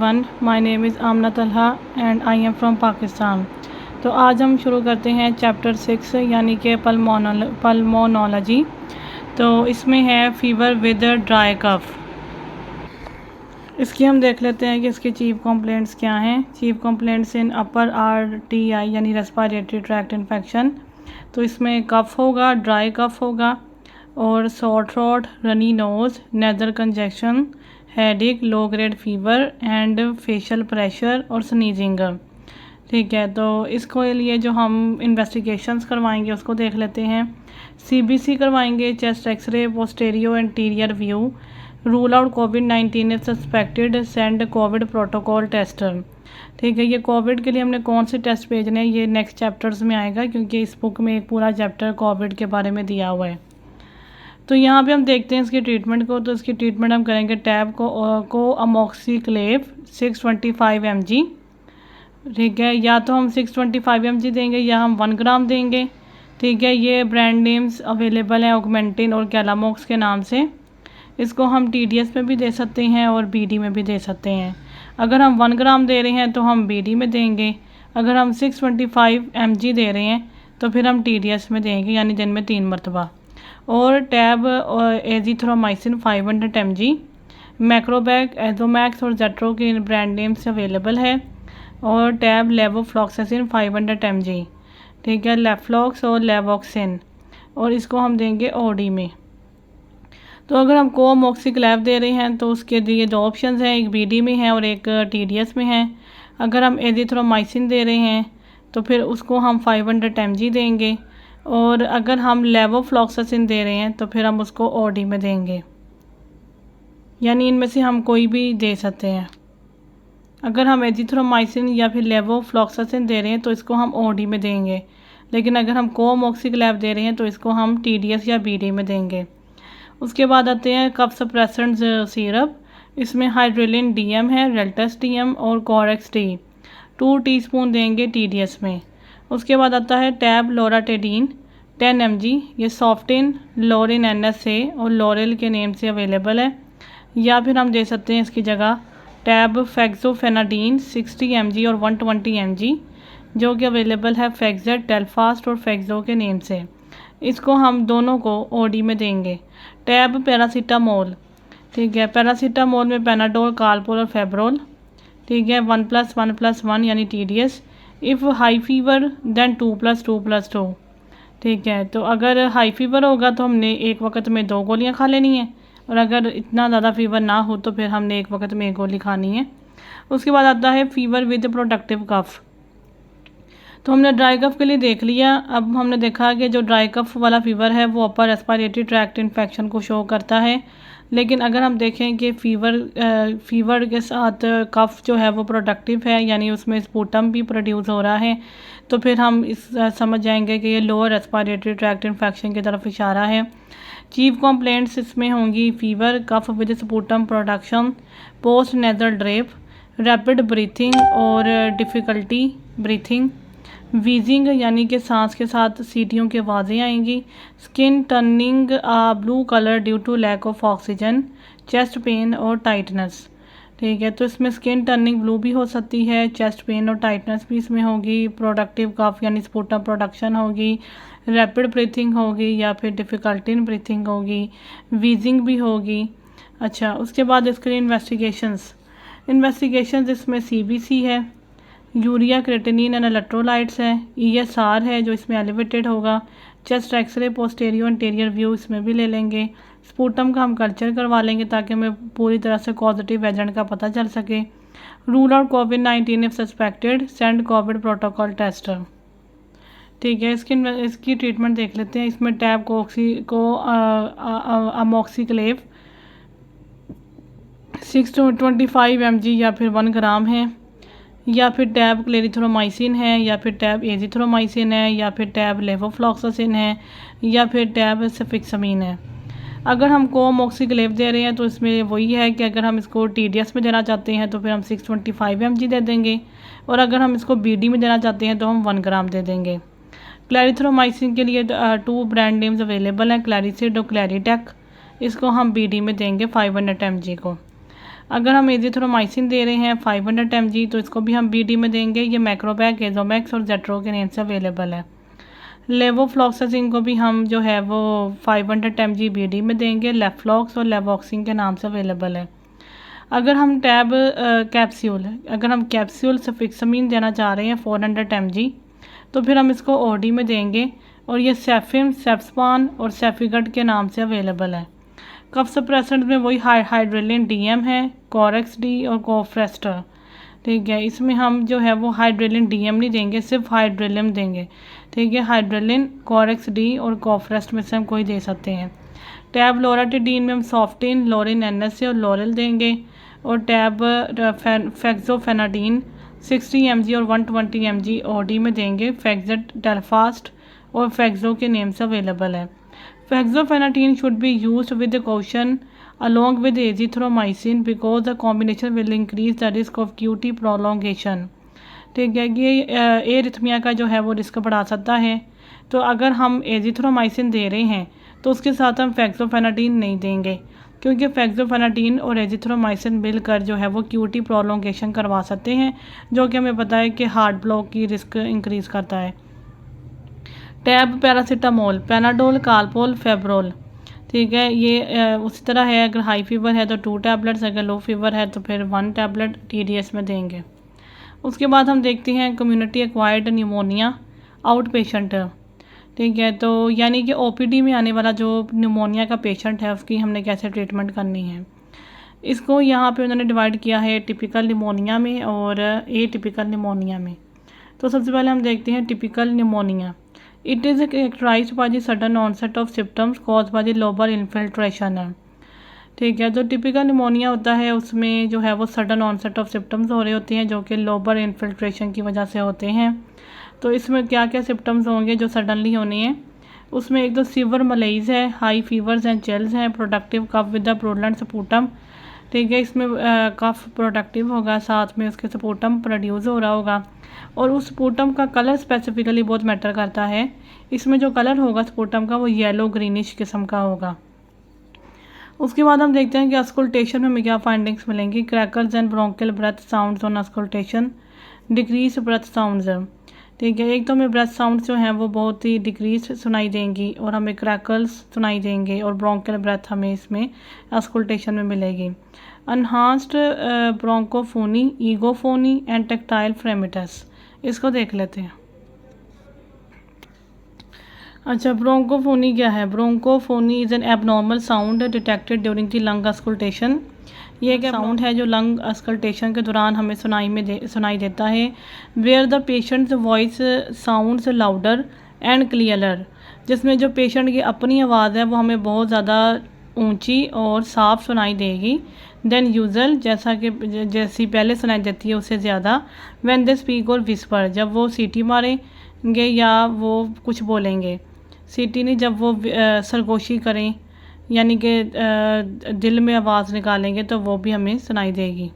Everyone, my name is Amna Talha and I am from Pakistan. तो आज हम शुरू करते हैं चैप्टर 6 यानी कि पल्मोनोलॉजी। तो इसमें है फ़ीवर विद ड्राई कफ। इसकी हम देख लेते हैं कि इसकी चीफ कंप्लेंट्स क्या हैं। चीफ कंप्लेंट्स इन अपर RTI यानी रेस्पिरेटरी ट्रैक्ट इन्फेक्शन। तो इसमें कफ़ होगा, ड्राई कफ़ होगा और sorry throat, runny nose, nasal congestion, headache, low grade fever and facial pressure और स्नीजिंग। ठीक है, तो इसको लिए जो हम इन्वेस्टिगेशंस करवाएंगे उसको देख लेते हैं। CBC करवाएंगे, chest x ray, posterior anterior view, rule out COVID-19 if suspected, send COVID protocol tester. ठीक है, ये कोविड के लिए हमने कौन से टेस्ट भेजने हैं ये नेक्स्ट चैप्टर्स में आएगा, क्योंकि इस बुक में एक पूरा चैप्टर कोविड के बारे में दिया हुआ है। तो यहाँ पे हम देखते हैं इसकी ट्रीटमेंट को। तो इसकी ट्रीटमेंट हम करेंगे टैब को अमोक्सिक्लेव 625 mg। ठीक है, या तो हम 625 mg देंगे या हम 1 ग्राम देंगे। ठीक है, ये ब्रांड नेम्स अवेलेबल हैं ऑगमेंटिन और कैलामॉक्स के नाम से। इसको हम TDS में भी दे सकते हैं और BD में भी दे सकते हैं। अगर हम 1 ग्राम दे रहे हैं तो हम BD में देंगे। अगर हम 625 mg दे रहे हैं तो फिर हम TDS में देंगे, यानी दिन में 3 मरतबा। और टैब एजिथ्रोमाइसिन 500 mg, मैक्रोबैक, एजोमैक्स और जेट्रो के ब्रांड नेम से अवेलेबल है। और टैब लेवोफ्लॉक्सासिन 500 mg। ठीक है, लेफ्लॉक्स और लेवोक्सिन, और इसको हम देंगे OD में। तो अगर हम कोमोक्सिक्लेव दे रहे हैं तो उसके लिए 2 ऑप्शंस हैं, एक BD में है और एक TDS में है। अगर हम एजिथ्रोमाइसिन दे रहे हैं तो फिर उसको हम 500 mg देंगे, और अगर हम लेवोफ्लॉक्सासिन दे रहे हैं तो फिर हम उसको OD में देंगे, यानी इनमें से हम कोई भी दे सकते हैं। अगर हम एजिथ्रोमाइसिन या फिर लेवोफ्लॉक्सासिन दे रहे हैं तो इसको हम OD में देंगे, लेकिन अगर हम कोमोक्सिक्लेव दे रहे हैं तो इसको हम TDS या BD में देंगे। उसके बाद आते हैं कफ सप्रेसेंट सिरप। इसमें हाइड्रेलिन DM है, रेल्टस DM और कोरेक्स D 2 टीस्पून देंगे TDS में। उसके बाद आता है टैब लोराटेडीन 10 mg। ये सॉफ्टिन, लोरिन NSA और लोरेल के नेम से अवेलेबल है। या फिर हम दे सकते हैं इसकी जगह टैब फेक्सोफेनाडीन 60 mg और 120 mg, जो कि अवेलेबल है फेक्सेट, टेलफास्ट और फेक्सो के नेम से। इसको हम दोनों को OD में देंगे। Tab paracetamol. ठीक है, पैरासीटामोल में पेनाडोल, कालपोल और फेब्रोल। ठीक है, 1+1+1 यानी TDS। If high fever then 2+2+2। ठीक है, तो अगर हाई फीवर होगा तो हमने एक वक्त में 2 गोलियां खा लेनी है, और अगर इतना ज़्यादा फीवर ना हो तो फिर हमने एक वक्त में 1 गोली खानी है। उसके बाद आता है फीवर विद प्रोडक्टिव कफ। तो हमने ड्राई कफ के लिए देख लिया। अब हमने देखा कि जो ड्राई कफ वाला फीवर है वो अपर रेस्पिरेटरी ट्रैक्ट इन्फेक्शन को शो करता है। लेकिन अगर हम देखें कि फीवर के साथ कफ जो है वो प्रोडक्टिव है, यानी उसमें स्पूटम भी प्रोड्यूस हो रहा है, तो फिर हम इस समझ जाएंगे कि ये लोअर रेस्पिरेटरी ट्रैक्ट इन्फेक्शन की तरफ इशारा है। चीफ कंप्लेंट्स इसमें होंगी fever, cough with sputum production, post nasal drip, rapid breathing और डिफ़िकल्टी ब्रीथिंग, वीजिंग यानी कि सांस के साथ सीटियों की आवाज़ें आएंगी, skin turning blue colour due to lack of oxygen, chest pain और टाइटनेस। ठीक है, तो इसमें स्किन टर्निंग ब्लू भी हो सकती है, चेस्ट पेन और टाइटनेस भी इसमें होगी, प्रोडक्टिव कफ यानी स्पूटम प्रोडक्शन होगी, रैपिड ब्रीथिंग होगी या फिर डिफ़िकल्टी इन ब्रीथिंग होगी, वीजिंग भी होगी। अच्छा, उसके बाद इसके लिए इन्वेस्टिगेशंस इसमें CBC है, यूरिया क्रेटिनिन एंड इलेक्ट्रोलाइट्स है, ESR है जो इसमें एलिवेटेड होगा, chest x ray, posterior anterior view इसमें भी ले लेंगे, स्पूटम का हम कल्चर करवा लेंगे ताकि हमें पूरी तरह से पॉजिटिव एजेंट का पता चल सके। Rule out COVID-19 if suspected, send COVID protocol tester. ठीक है, इसकी ट्रीटमेंट देख लेते हैं। इसमें टैब को अमोक्सिक्लेव 625 mg या फिर 1 ग्राम है, या फिर टैब क्लेरिथ्रोमाइसिन है, या फिर टैब एजिथ्रोमाइसिन है, या फिर टैब लेवोफ्लॉक्सासिन है, या फिर टैब सफिक्सामिन है। अगर हम कोमोक्सिक्लेव दे रहे हैं तो इसमें वही है कि अगर हम इसको TDS में देना चाहते हैं तो फिर हम 625 mg दे देंगे, और अगर हम इसको BD में देना चाहते हैं तो हम 1 ग्राम दे देंगे। क्लैरिथ्रोमाइसिन के लिए 2 ब्रांड नेम्स अवेलेबल हैं, क्लैरिसिड और क्लैरिटेक। इसको हम BD में देंगे 500 mg को। अगर हम एजिथ्रोमाइसिन दे रहे हैं 500 mg तो इसको भी हम BD में देंगे। ये मैक्रोबैक, एजोमैक्स और जेट्रो के नेम से अवेलेबल है। लेवोफ्लॉक्सासिन को भी हम जो है वो 500 mg BD में देंगे। लेफ्लॉक्स और लेवोक्सिन के नाम से अवेलेबल है। अगर हम अगर हम कैप्सूल सफिक्समिन देना चाह रहे हैं 400 mg तो फिर हम इसको OD में देंगे और ये सेफिम, सेफ्सपान और सेफिगट के नाम से अवेलेबल है। कफ सप्रेसेंट में वही हाइड्रेलिन DM है, कोरेक्स डी और कोफ्रेस्टर। ठीक है, इसमें हम जो है वो हाइड्रेलिन DM नहीं देंगे, सिर्फ हाइड्रेलिन देंगे। ठीक है, हाइड्रेलिन, कोरेक्स डी और कोफ्रेस्ट में से हम कोई दे सकते हैं। टैब लोराटिडीन में हम सॉफ्टिन, लोरिन NSA और लोरल देंगे। और टैब फेक्सोफेनाडीन 60 mg और 120 mg OD में देंगे। फेक्सेट, टेलफास्ट और फेक्सो के नेम से अवेलेबल है। Fexofenadine should be used with caution along with azithromycin because the combination will increase the risk of QT prolongation। ठीक है, ये एरिथमिया का जो है वो रिस्क बढ़ा सकता है। तो अगर हम एजिथ्रोमाइसिन दे रहे हैं तो उसके साथ हम फेक्सोफेनाडीन नहीं देंगे, क्योंकि फेक्सोफेनाडीन और एजिथ्रोमाइसिन मिलकर जो है वो QT प्रोलोंगेशन करवा सकते हैं, जो कि हमें पता है कि हार्ट ब्लॉक की रिस्क इंक्रीज़ करता है। Tab paracetamol, Panadol, Calpol, Febrol. ठीक है, ये उसी तरह है। अगर हाई फीवर है तो 2 टैबलेट्स, अगर लो फीवर है तो फिर 1 टैबलेट TDS में देंगे। उसके बाद हम देखते हैं community acquired pneumonia out patient. ठीक है, तो यानी कि OPD में आने वाला जो न्यूमोनिया का पेशेंट है उसकी हमने कैसे ट्रीटमेंट करनी है। इसको यहाँ पे उन्होंने डिवाइड किया है टिपिकल न्यूमोनिया में और एटिपिकल न्यूमोनिया में। तो सबसे पहले हम देखते हैं typical pneumonia. It is characterized by the sudden onset of symptoms cause by the lobar infiltration. ठीक है, जो टिपिकल न्यूमोनिया होता है उसमें जो है वो सडन ऑनसेट ऑफ सिम्टम्स हो रहे होते हैं जो कि लोबर इन्फिल्ट्रेशन की वजह से होते हैं। तो इसमें क्या क्या सिम्टम्स होंगे जो सडनली होने हैं, उसमें एक तो सीवर मलेज है, हाई फीवर्स एंड चिल्स हैं, प्रोडक्टिव कफ विद द प्रोलैंड सपूटम। ठीक है, इसमें कफ प्रोडक्टिव होगा, साथ में उसके सपूटम प्रोड्यूस हो रहा होगा और उस स्पूटम का कलर स्पेसिफिकली बहुत मैटर करता है। इसमें जो कलर होगा स्पूटम का वो येलो ग्रीनिश किस्म का होगा। उसके बाद हम देखते हैं कि अस्कुल्टेशन में हमें क्या फाइंडिंग्स मिलेंगी। Crackles and bronchial breath sounds on auscultation, decrease breath sounds. ठीक है, एक तो हमें ब्रेथ साउंड्स जो हैं वो बहुत ही डिक्रीज सुनाई देंगी और हमें क्रैकल्स सुनाई देंगे और ब्रोंकियल ब्रेथ हमें इसमें अस्कुल्टेशन में मिलेगी। अनहांस्ड ब्रोंकोफोनी, ईगोफोनी एंड टेक्टाइल फ्रेमिटस, इसको देख लेते हैं। अच्छा, ब्रोंकोफोनी क्या है? Bronchophony is an abnormal sound detected during the lung auscultation. ये एक साउंड है जो लंग अस्कल्टेशन के दौरान हमें सुनाई देता है। Where the patient's voice sounds louder and clearer, जिसमें जो पेशेंट की अपनी आवाज़ है वो हमें बहुत ज़्यादा ऊंची और साफ सुनाई देगी देन यूजल, जैसी पहले सुनाई देती है उससे ज़्यादा। व्हेन दे स्पीक और विस्पर, जब वो सीटी मारेंगे या वो कुछ बोलेंगे। सीटी नहीं, जब वो सरगोशी करें यानी कि दिल में आवाज़ निकालेंगे तो वो भी हमें सुनाई देगी।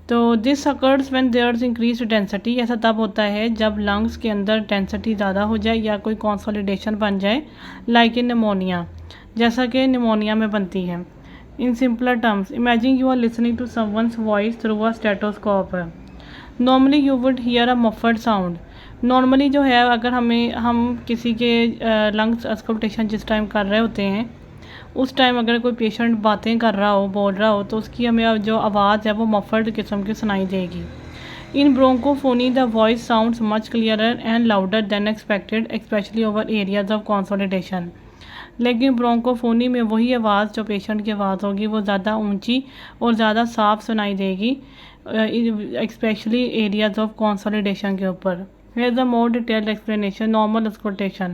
तो this occurs when there is increase density, ऐसा तब होता है जब लंग्स के अंदर डेंसिटी ज़्यादा हो जाए या कोई कंसोलिडेशन बन जाए, लाइक इन निमोनिया, जैसा कि निमोनिया में बनती है। In simpler terms, imagine you are listening to someone's voice through a stethoscope. Normally you would hear a muffled sound. Normally जो है अगर हम किसी के लंग्स अस्कल्टेशन जिस टाइम कर रहे होते हैं उस टाइम अगर कोई पेशेंट बातें कर रहा हो, बोल रहा हो, तो उसकी हमें जो आवाज़ है वो मफर्ड किस्म की सुनाई देगी। In bronchophony the voice sounds much clearer and louder than expected, especially over areas of consolidation. लेकिन ब्रोंकोफोनी में वही आवाज़ जो पेशेंट की आवाज़ होगी वो ज़्यादा ऊंची और ज़्यादा साफ सुनाई देगी, स्पेशली एरियाज ऑफ कंसोलिडेशन के ऊपर। Here's a more detailed explanation. Normal auscultation.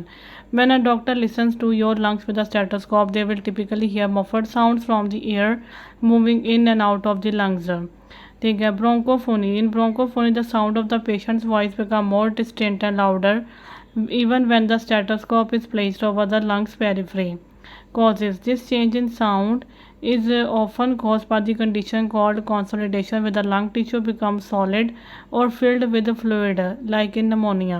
When a doctor listens to your lungs with a stethoscope, they will typically hear muffled sounds from the air moving in and out of the lungs. ठीक है, ब्रोंकोफोनी। In bronchophony, the sound of the patient's voice become more distinct and louder, even when the stethoscope is placed over the lungs periphery. Causes this change in sound is often caused by the condition called consolidation, where the lung tissue becomes solid or filled with fluid, like in pneumonia.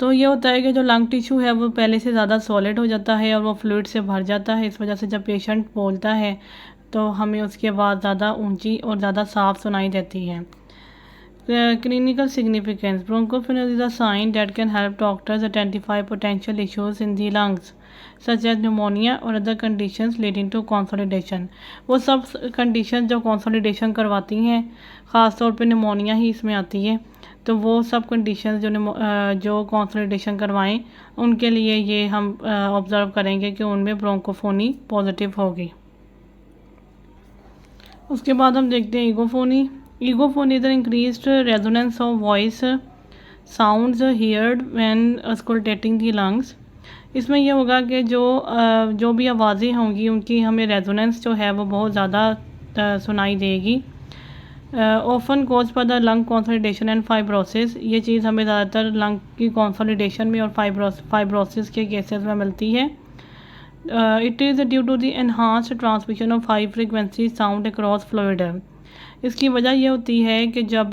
तो ये होता है कि जो lung tissue है वो पहले से ज़्यादा सॉलिड हो जाता है और वो फ्लूइड से भर जाता है। इस वजह से जब पेशेंट बोलता है तो हमें उसकी आवाज़ ज़्यादा ऊंची और ज़्यादा साफ सुनाई देती है। Clinical significance, bronchophony is a sign that can help doctors identify potential issues in the lungs such as pneumonia और other conditions leading to consolidation. वो सब कंडीशन जो कंसोलिडेशन करवाती हैं, ख़ास तौर पे न्यूमोनिया ही इसमें आती है, तो वो सब कंडीशन जो कंसोलिडेशन करवाएं उनके लिए ये हम ऑब्ज़र्व करेंगे कि उनमें ब्रोंकोफोनी पॉजिटिव होगी। उसके बाद हम देखते हैं egophony. Egophony is increased resonance of voice sounds heard when auscultating the lungs. इसमें यह होगा कि जो भी आवाज़ें होंगी उनकी हमें रेजोनेंस जो है वो बहुत ज़्यादा सुनाई देगी। Often cause for the lung consolidation and fibrosis, ये चीज़ हमें ज़्यादातर लंग की कंसोलिडेशन में और फाइब्रोसिस के केसेस में मिलती है। It is due to the enhanced transmission of high frequency sound across fluid. इसकी वजह यह होती है कि जब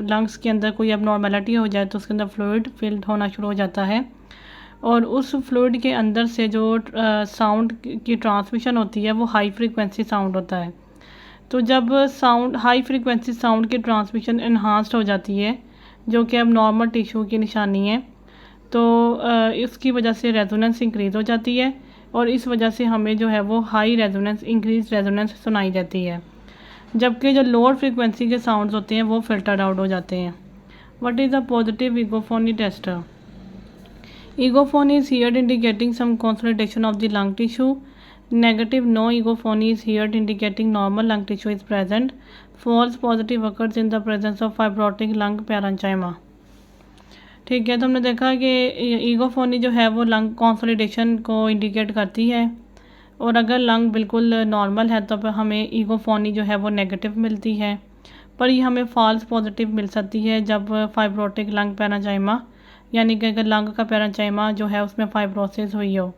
लंग्स के अंदर कोई एबनॉर्मेलिटी हो जाए तो उसके अंदर फ्लूइड फिल्ड होना शुरू हो जाता है, और उस फ्लूइड के अंदर से जो साउंड की ट्रांसमिशन होती है वो हाई फ्रीक्वेंसी साउंड होता है। तो जब हाई फ्रीक्वेंसी साउंड की ट्रांसमिशन इन्हांस्ड हो जाती है, जो कि अब नॉर्मल टिश्यू की निशानी है, तो इसकी वजह से रेजोनेंस इंक्रीज़ हो जाती है, और इस वजह से हमें जो है वो हाई रेजोनेंस, इंक्रीज रेजोनेंस सुनाई देती है, जबकि जो लोअर फ्रीक्वेंसी के साउंड्स होते हैं वो फिल्टर्ड आउट हो जाते हैं। What is a positive egophony test? Egophony is heard indicating some consolidation of the lung tissue. Negative, no egophony is heard indicating normal lung tissue is present. False positive occurs in the presence of fibrotic lung parenchyma. ठीक है, तो हमने देखा कि egophony जो है वो lung consolidation को इंडिकेट करती है, और अगर लंग बिल्कुल नॉर्मल है तो हमें ईगोफोनी जो है वो नेगेटिव मिलती है, पर ये हमें फॉल्स पॉजिटिव मिल सकती है जब फाइब्रोटिक लंग पैरेंचाइमा, यानी कि अगर लंग का पैरेंचाइमा जो है उसमें फाइब्रोसिस हुई हो,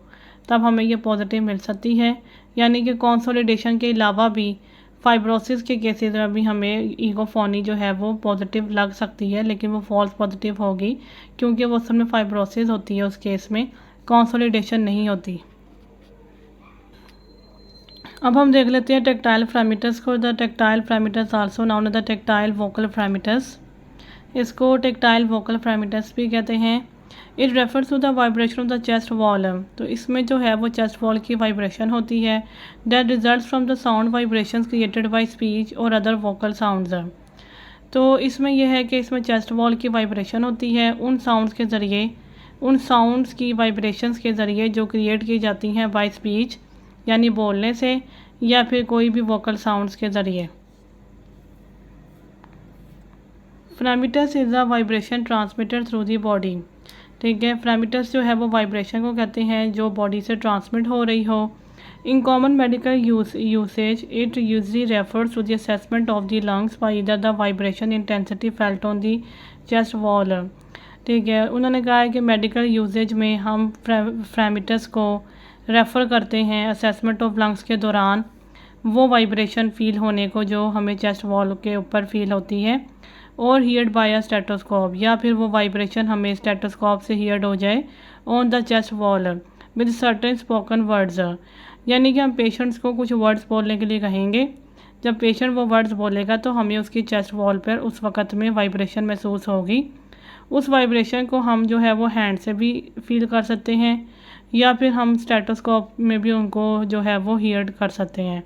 तब हमें ये पॉजिटिव मिल सकती है। यानी कि कंसोलिडेशन के अलावा भी फाइब्रोसिस के केसेस में भी हमें ईगोफोनी जो है वो पॉजिटिव लग सकती है, लेकिन वो फॉल्स पॉजिटिव होगी, क्योंकि वो असल में फाइब्रोसिस होती है, उस केस में कंसोलिडेशन नहीं होती। अब हम देख लेते हैं टेक्टाइल फ्रेमिटस को। The tactile fremitus also known as the tactile vocal fremitus, इसको टेक्टाइल वोकल फ्रेमिटस भी कहते हैं। It refers to the vibration of the chest wall, तो इसमें जो है वो चेस्ट वॉल की वाइब्रेशन होती है, that result from the sound vibrations created by speech और अदर वोकल साउंड्स। तो इसमें यह है कि इसमें चेस्ट वॉल की वाइब्रेशन होती है उन साउंड्स के ज़रिए, उन साउंड्स की वाइब्रेशंस के ज़रिए जो क्रिएट की जाती हैं बाय स्पीच, यानी बोलने से, या फिर कोई भी वोकल साउंड्स के ज़रिए। Fremitus is a vibration transmitter through the body. ठीक है, फ्रेमिटस जो है वो वाइब्रेशन को कहते हैं जो बॉडी से ट्रांसमिट हो रही हो। In common medical usage it usually refers to the assessment of the lungs by either the vibration intensity felt on the chest wall. ठीक है, उन्होंने कहा है कि मेडिकल यूसेज में हम फ्रेमिटस को रेफ़र करते हैं असेसमेंट ऑफ लंग्स के दौरान वो वाइब्रेशन फ़ील होने को जो हमें चेस्ट वॉल के ऊपर फ़ील होती है, और हियर्ड बाय अ स्टेटोस्कोप, या फिर वो वाइब्रेशन हमें स्टेटोस्कोप से हियर्ड हो जाए on the chest wall with certain spoken words. यानी कि हम पेशेंट्स को कुछ वर्ड्स बोलने के लिए कहेंगे, जब पेशेंट वो वर्ड्स बोलेगा तो हमें उसकी चेस्ट वॉल पर उस वक़्त में वाइब्रेशन महसूस होगी। उस वाइब्रेशन को हम जो है वो हैंड से भी फील कर सकते हैं, या फिर हम स्टेटोस्कोप में भी उनको जो है वो हियर्ड कर सकते हैं।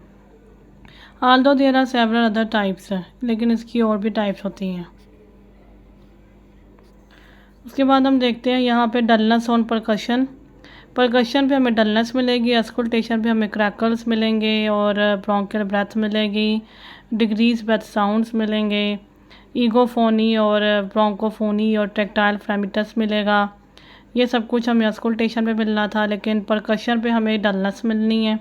Although there are several other types, लेकिन इसकी और भी टाइप्स होती हैं। उसके बाद हम देखते हैं यहाँ पे डलनेस ऑन परकशन। परकशन पे हमें डलनेस मिलेगी, अस्कुल्टेशन पे हमें क्रैकल्स मिलेंगे और ब्रोंकियल ब्रेथ मिलेगी, डिक्रीज ब्रेथ साउंड्स मिलेंगे, ईगोफोनी और ब्रोंकोफोनी और टेक्टाइल फ्रेमिटस मिलेगा। ये सब कुछ हमें अस्कुल्टेशन पे मिलना था, लेकिन परकशन पे हमें डलनेस मिलनी है,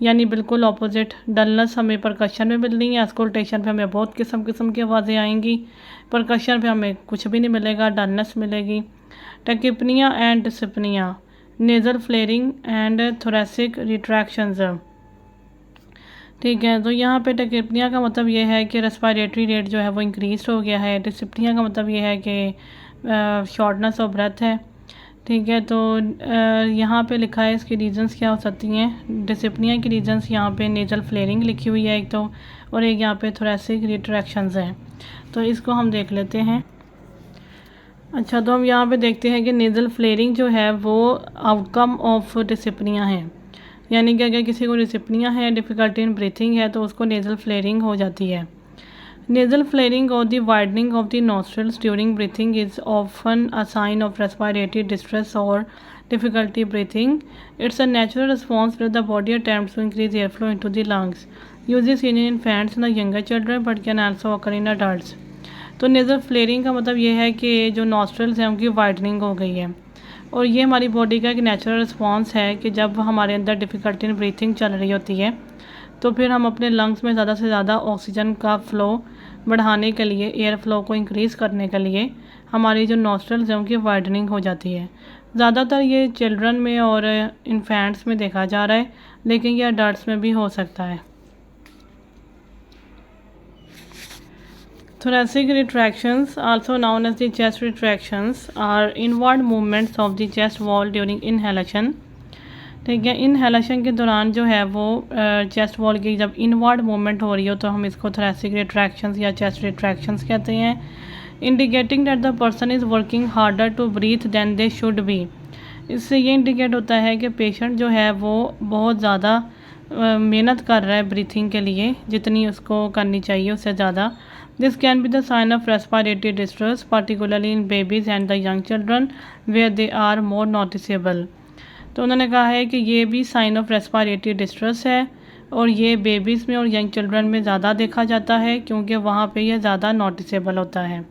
यानी बिल्कुल ऑपोजिट। डलनेस हमें परकशन में मिलनी है, अस्कुल्टेशन पे हमें बहुत किस्म की आवाज़ें आएंगी, परकशन पे हमें कुछ भी नहीं मिलेगा, डलनेस मिलेगी। Tachypnea and dyspnea, nasal flaring and thoracic retractions. ठीक है, तो यहाँ पे टेकिपनिया का मतलब ये है कि रेस्पिरेटरी रेट जो है वो इंक्रीज हो गया है। डिसिपनिया का मतलब ये है कि शॉर्टनेस ऑफ ब्रेथ है। ठीक है, तो यहाँ पे लिखा है इसकी रीजंस क्या हो सकती हैं। डिस्पनिया की रीजंस यहाँ पे नेजल फ्लेयरिंग लिखी हुई है एक तो, और एक यहाँ पे थोरेसिक रिट्रैक्शंस हैं। तो इसको हम देख लेते हैं। अच्छा, तो हम यहाँ पे देखते हैं कि नेजल फ्लेयरिंग जो है वो आउटकम ऑफ डिस्पनिया है, यानी कि अगर किसी को डिस्पनिया है, डिफ़िकल्टी इन ब्रीथिंग है, तो उसको नेजल फ्लेयरिंग हो जाती है। Nasal flaring or the widening of the nostrils during breathing is often a sign of respiratory distress or difficulty breathing. It's a natural response where the body attempts to increase airflow into the lungs. Usually seen in infants and younger children but can also occur in adults. तो nasal flaring का मतलब ये है कि जो nostrils हैं उनकी widening हो गई है, और ये हमारी बॉडी का एक नेचुरल रिस्पॉन्स है कि जब हमारे अंदर डिफ़िकल्टी इन ब्रीथिंग चल रही होती है तो फिर हम अपने लंग्स में ज़्यादा से ज़्यादा ऑक्सीजन का फ़्लो बढ़ाने के लिए, एयर फ्लो को इंक्रीज़ करने के लिए हमारी जो नॉस्ट्रल्स हैं उनकी वाइडनिंग हो जाती है। ज़्यादातर ये चिल्ड्रन में और इन्फेंट्स में देखा जा रहा है, लेकिन ये अडल्ट्स में भी हो सकता है। Thoracic retractions, also known as the chest retractions, are inward movements of the chest wall during inhalation. ठीक है, इनहेलेशन के दौरान जो है वो चेस्ट वॉल की जब इनवर्ड मूवमेंट हो रही हो तो हम इसको थोरेसिक रिट्रैक्शंस या चेस्ट रिट्रैक्शंस कहते हैं। Indicating that the person is working harder to breathe than they should be. इससे ये इंडिकेट होता है कि पेशेंट जो है वो बहुत ज़्यादा मेहनत कर रहा है ब्रीथिंग के लिए, जितनी उसको करनी चाहिए उससे ज़्यादा। This can be the sign of respiratory distress, particularly in babies and the young children where they are more noticeable. तो उन्होंने कहा है कि ये भी साइन ऑफ रेस्पिरेटरी डिस्ट्रेस है, और ये बेबीज़ में और यंग चिल्ड्रन में ज़्यादा देखा जाता है क्योंकि वहाँ पे ये ज़्यादा नोटिसेबल होता है।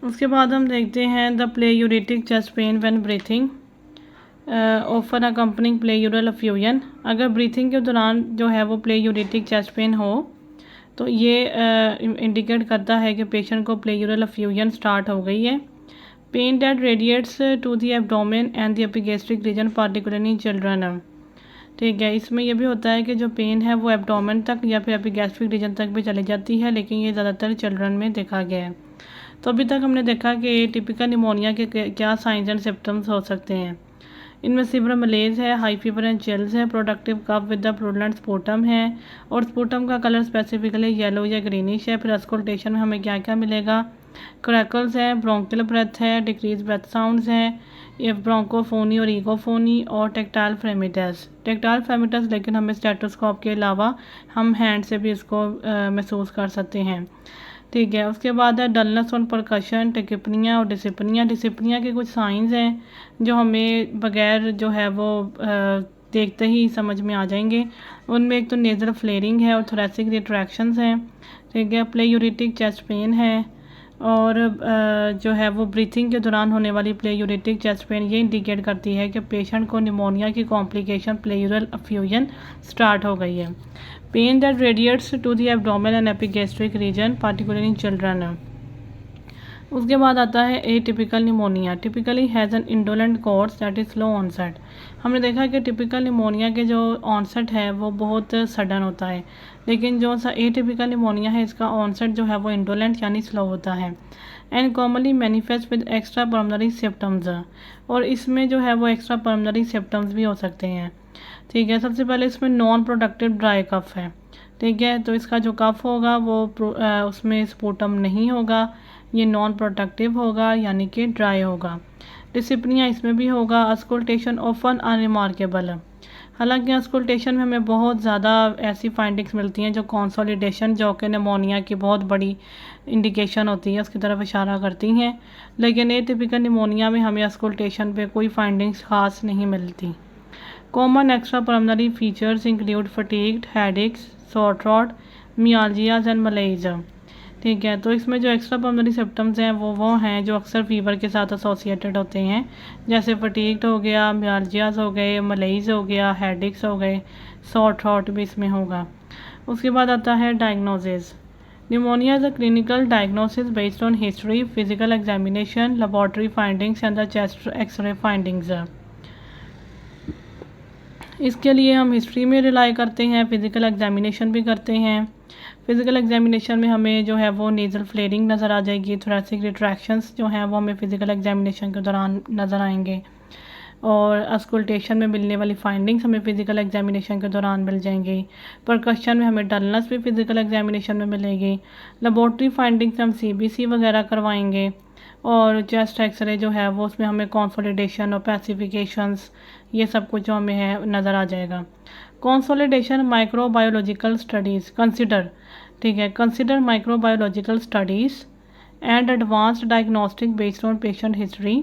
उसके बाद हम देखते हैं the pleuritic chest pain when breathing offer accompanying pleural effusion. अगर ब्रीथिंग के दौरान जो है वो प्लेयूरेटिक चेस्ट पेन हो तो ये इंडिकेट करता है कि पेशेंट को प्लेयूरल एफ्यूजन स्टार्ट हो गई है। Pain that radiates to the abdomen and the epigastric region, particularly in children. ठीक है, इसमें यह भी होता है कि जो पेन है वो एब्डोमेन तक या फिर एपिगैस्ट्रिक रीजन तक भी चली जाती है, लेकिन ये ज़्यादातर चिल्ड्रन में देखा गया है। तो अभी तक हमने देखा कि टिपिकल निमोनिया के क्या साइंस एंड सिम्टम्स हो सकते हैं। इनमें सिवियर मलेज है, हाई फीवर एंड चिल्स है, productive cough with the prolonged sputum है, और स्पूटम का कलर स्पेसिफिकली येलो या ग्रीनिश है। फिर अस्कुल्टेशन में हमें क्या क्या मिलेगा, क्रैकल्स हैं, ब्रोंकियल ब्रेथ है, डिक्रीज ब्रेथ साउंड्स हैं, ये ब्रोंकोफोनी और ईगोफोनी, और टेक्टाइल फ्रेमिटस लेकिन हमें स्टेटोस्कोप के अलावा हम हैंड से भी इसको महसूस कर सकते हैं। ठीक है, उसके बाद है डलनेस ऑन परकशन, टेकिपनिया और डिसिपनिया। डिसिपनिया के कुछ साइंस हैं जो हमें बगैर जो है वो देखते ही समझ में आ जाएंगे। उनमें एक तो नेजल फ्लेयरिंग है और थोरेसिक रिट्रैक्शंस हैं। ठीक है, प्लेयूरेटिक चेस्ट पेन है, और जो है वो ब्रीथिंग के दौरान होने वाली प्लेयूरेटिक चेस्ट पेन ये इंडिकेट करती है कि पेशेंट को निमोनिया की कॉम्प्लिकेशन प्लेयूरल एफ्यूजन स्टार्ट हो गई है। Pain that radiates to the abdomen and epigastric region, particularly in children. उसके बाद आता है atypical pneumonia, typically has an indolent course that is slow onset. हमने देखा कि टिपिकल निमोनिया के जो ऑनसेट है वो बहुत सडन होता है, लेकिन जो सा एटिपिकल निमोनिया है इसका ऑनसेट जो है वो इंडोलेंट यानी स्लो होता है। And commonly manifest with extra pulmonary symptoms, और इसमें जो है वो एक्स्ट्रा पल्मोनरी सिम्टम्स भी हो सकते हैं। ठीक है, सबसे पहले इसमें नॉन प्रोडक्टिव ड्राई कफ है। ठीक है, तो इसका जो कफ होगा वो उसमें स्पूटम नहीं होगा, ये नॉन प्रोडक्टिव होगा यानी कि ड्राई होगा। डिसिपनिया इसमें भी होगा। अस्कुल्टेशन ऑफन अनरिमार्केबल, हालांकि अस्कुल्टेशन में हमें बहुत ज़्यादा ऐसी फाइंडिंग्स मिलती हैं जो कंसोलिडेशन जो कि निमोनिया की बहुत बड़ी इंडिकेशन होती है उसकी तरफ इशारा करती हैं, लेकिन एटिपिकल निमोनिया में हमें अस्कुल्टेशन पे कोई फाइंडिंग्स खास नहीं मिलती। Common extra pulmonary features include fatigued, headaches, sore throat, myalgias and malaise. ठीक है, तो इसमें जो एक्स्ट्रा पल्मोनरी सिम्टम्स हैं वो हैं जो अक्सर फीवर के साथ एसोसिएटेड होते हैं, जैसे फटीग्ड हो गया, मियाल्जियाज हो गए, मलेज हो गया, हेडेक्स हो गए, सोर थ्रोट भी इसमें होगा। उसके बाद आता है diagnosis. Pneumonia is a clinical diagnosis based on history, physical examination, laboratory findings and the chest X-ray findings. इसके लिए हम हिस्ट्री में रिलाई करते हैं, फिज़िकल एग्जामिनेशन भी करते हैं, फ़िज़िकल एग्जामिनेशन में हमें जो है वो नेज़ल फ्लेयरिंग नज़र आ जाएगी, थोरेसिक रिट्रैक्शंस जो हैं वो हमें फ़िज़िकल एग्जामिनेशन के दौरान नज़र आएंगे, और अस्कुल्टेशन में मिलने वाली फाइंडिंग्स हमें फ़िज़िकल एग्जामिनेशन के दौरान मिल जाएंगी। परकशन में हमें डलनेस भी फ़िज़िकल एग्जामिनेशन में मिलेगी। लेबॉर्ट्री फाइंडिंग्स हम CBC वगैरह करवाएंगे, और चेस्ट एक्सरे जो है वो उसमें हमें कंसोलिडेशन और पैसिफिकेशंस ये सब कुछ जो हमें है नज़र आ जाएगा। कंसोलिडेशन माइक्रोबायोलॉजिकल स्टडीज़ कंसिडर, ठीक है, consider microbiological studies and advanced diagnostic based on patient history.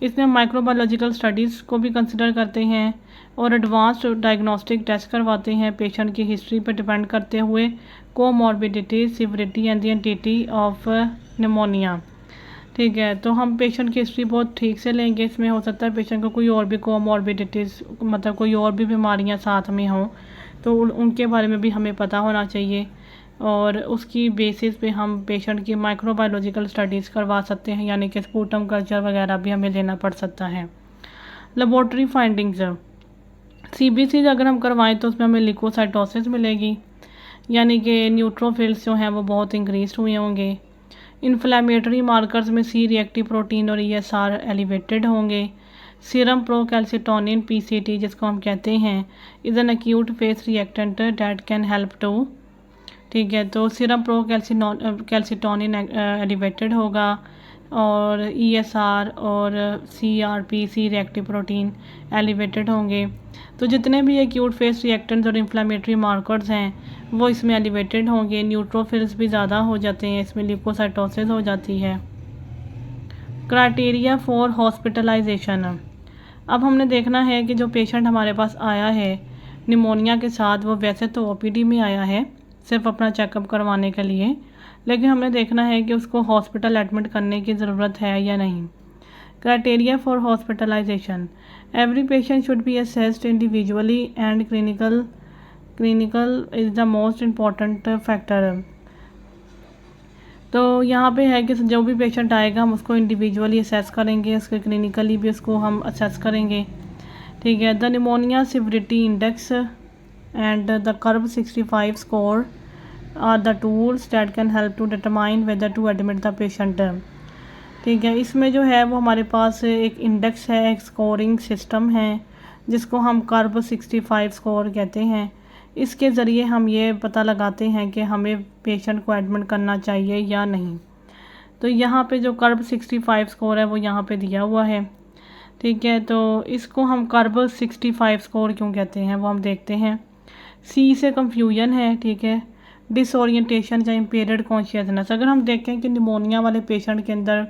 इसमें माइक्रोबायोलॉजिकल स्टडीज़ को भी कंसिडर करते हैं और एडवांस्ड डायग्नोस्टिक टेस्ट करवाते हैं पेशेंट की हिस्ट्री पर डिपेंड करते हुए, comorbidity, severity and the entity of pneumonia. ठीक है, तो हम पेशेंट की हिस्ट्री बहुत ठीक से लेंगे। इसमें हो सकता है पेशेंट को कोई और भी कोमॉर्बिडिटीज़ मतलब कोई और भी बीमारियां साथ में हों, तो उनके बारे में भी हमें पता होना चाहिए, और उसकी बेसिस पे हम पेशेंट की माइक्रोबायोलॉजिकल स्टडीज़ करवा सकते हैं, यानी कि स्पूटम कल्चर वगैरह भी हमें लेना पड़ सकता है। लेबॉर्ट्री फाइंडिंग्स CBC अगर हम करवाएं तो उसमें हमें लिकोसाइटोसिस मिलेगी, यानी कि न्यूट्रोफिल्स जो हैं वो बहुत इंक्रीज हुए होंगे। इन्फ्लेमेटरी मार्कर्स में C रिएक्टिव प्रोटीन और ESR एलिवेटेड होंगे। सीरम प्रोकैल्सिटोनिन PCT जिसको हम कहते हैं is an acute phase reactant that can help to, ठीक है, तो सीरम प्रोकैल्सिटोनिन एलिवेटेड होगा, और ESR और CRP रिएक्टिव प्रोटीन एलिवेटेड होंगे। तो जितने भी एक्यूट फेस रिएक्टेंट्स और इन्फ्लेमेटरी मार्कर्स हैं वो इसमें एलिवेटेड होंगे। न्यूट्रोफिल्स भी ज़्यादा हो जाते हैं, इसमें लिकोसाइटोसिस हो जाती है। क्राइटेरिया फॉर हॉस्पिटलाइजेशन, अब हमने देखना है कि जो पेशेंट हमारे पास आया है निमोनिया के साथ, वो वैसे तो OPD में आया है सिर्फ अपना चेकअप करवाने के लिए, लेकिन हमने देखना है कि उसको हॉस्पिटल एडमिट करने की ज़रूरत है या नहीं। Criteria for hospitalisation, every patient should be assessed individually and clinical is the most important factor. तो यहाँ पे है कि जो भी पेशेंट आएगा हम उसको इंडिविजुअली असेस करेंगे, उसके क्लिनिकली भी उसको हम असेस करेंगे, ठीक है। The pneumonia severity index and the कर्व 65 score are the tools that can help to determine whether to admit the patient, ठीक है। इसमें जो है वो हमारे पास एक इंडेक्स है, एक स्कोरिंग सिस्टम है जिसको हम कर्व 65 स्कोर कहते हैं। इसके ज़रिए हम ये पता लगाते हैं कि हमें पेशेंट को एडमिट करना चाहिए या नहीं। तो यहाँ पे जो कर्व 65 स्कोर है वो यहाँ पे दिया हुआ है, ठीक है। तो इसको हम कर्व 65 स्कोर क्यों कहते हैं वो हम देखते हैं। C से कंफ्यूजन है, ठीक है, डिसोरिएंटेशन या इम्पेयर्ड कॉन्शियसनेस। अगर हम देखें कि निमोनिया वाले पेशेंट के अंदर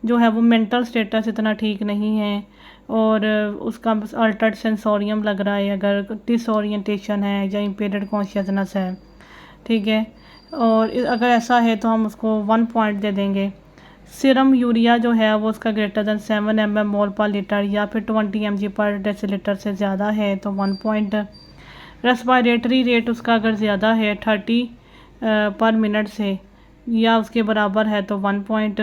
जो है वो मेंटल स्टेटस इतना ठीक नहीं है और उसका अल्टर्ड सेंसोरियम लग रहा है, अगर डिसोरिएंटेशन है या इम्पेयर्ड कॉन्शियसनेस है, ठीक है, और अगर ऐसा है तो हम उसको 1 पॉइंट दे देंगे। सीरम यूरिया जो है वो उसका ग्रेटर दैन 7 mmol/लीटर या फिर 20 mg/डेसीलीटर से ज़्यादा है तो 1 पॉइंट। रेस्पिरेटरी रेट उसका अगर ज़्यादा है 30 पर मिनट से या उसके बराबर है तो 1 पॉइंट।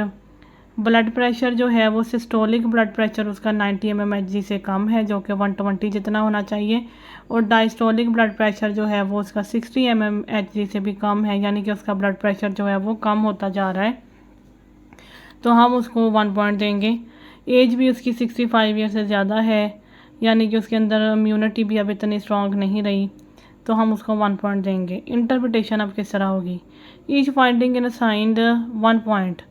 ब्लड प्रेशर जो है वो सिस्टोलिक ब्लड प्रेशर उसका 90 mmHg से कम है जो कि 120 जितना होना चाहिए, और डायस्टोलिक ब्लड प्रेशर जो है वो उसका 60 mmHg से भी कम है, यानी कि उसका ब्लड प्रेशर जो है वो कम होता जा रहा है, तो हम उसको 1 पॉइंट देंगे। एज भी उसकी 65 ईयर से ज़्यादा है, यानी कि उसके अंदर इम्यूनिटी भी अब इतनी स्ट्रॉन्ग नहीं रही, तो हम उसको 1 पॉइंट देंगे। इंटरप्रिटेशन अब किस तरह होगी, each finding in assigned 1 point.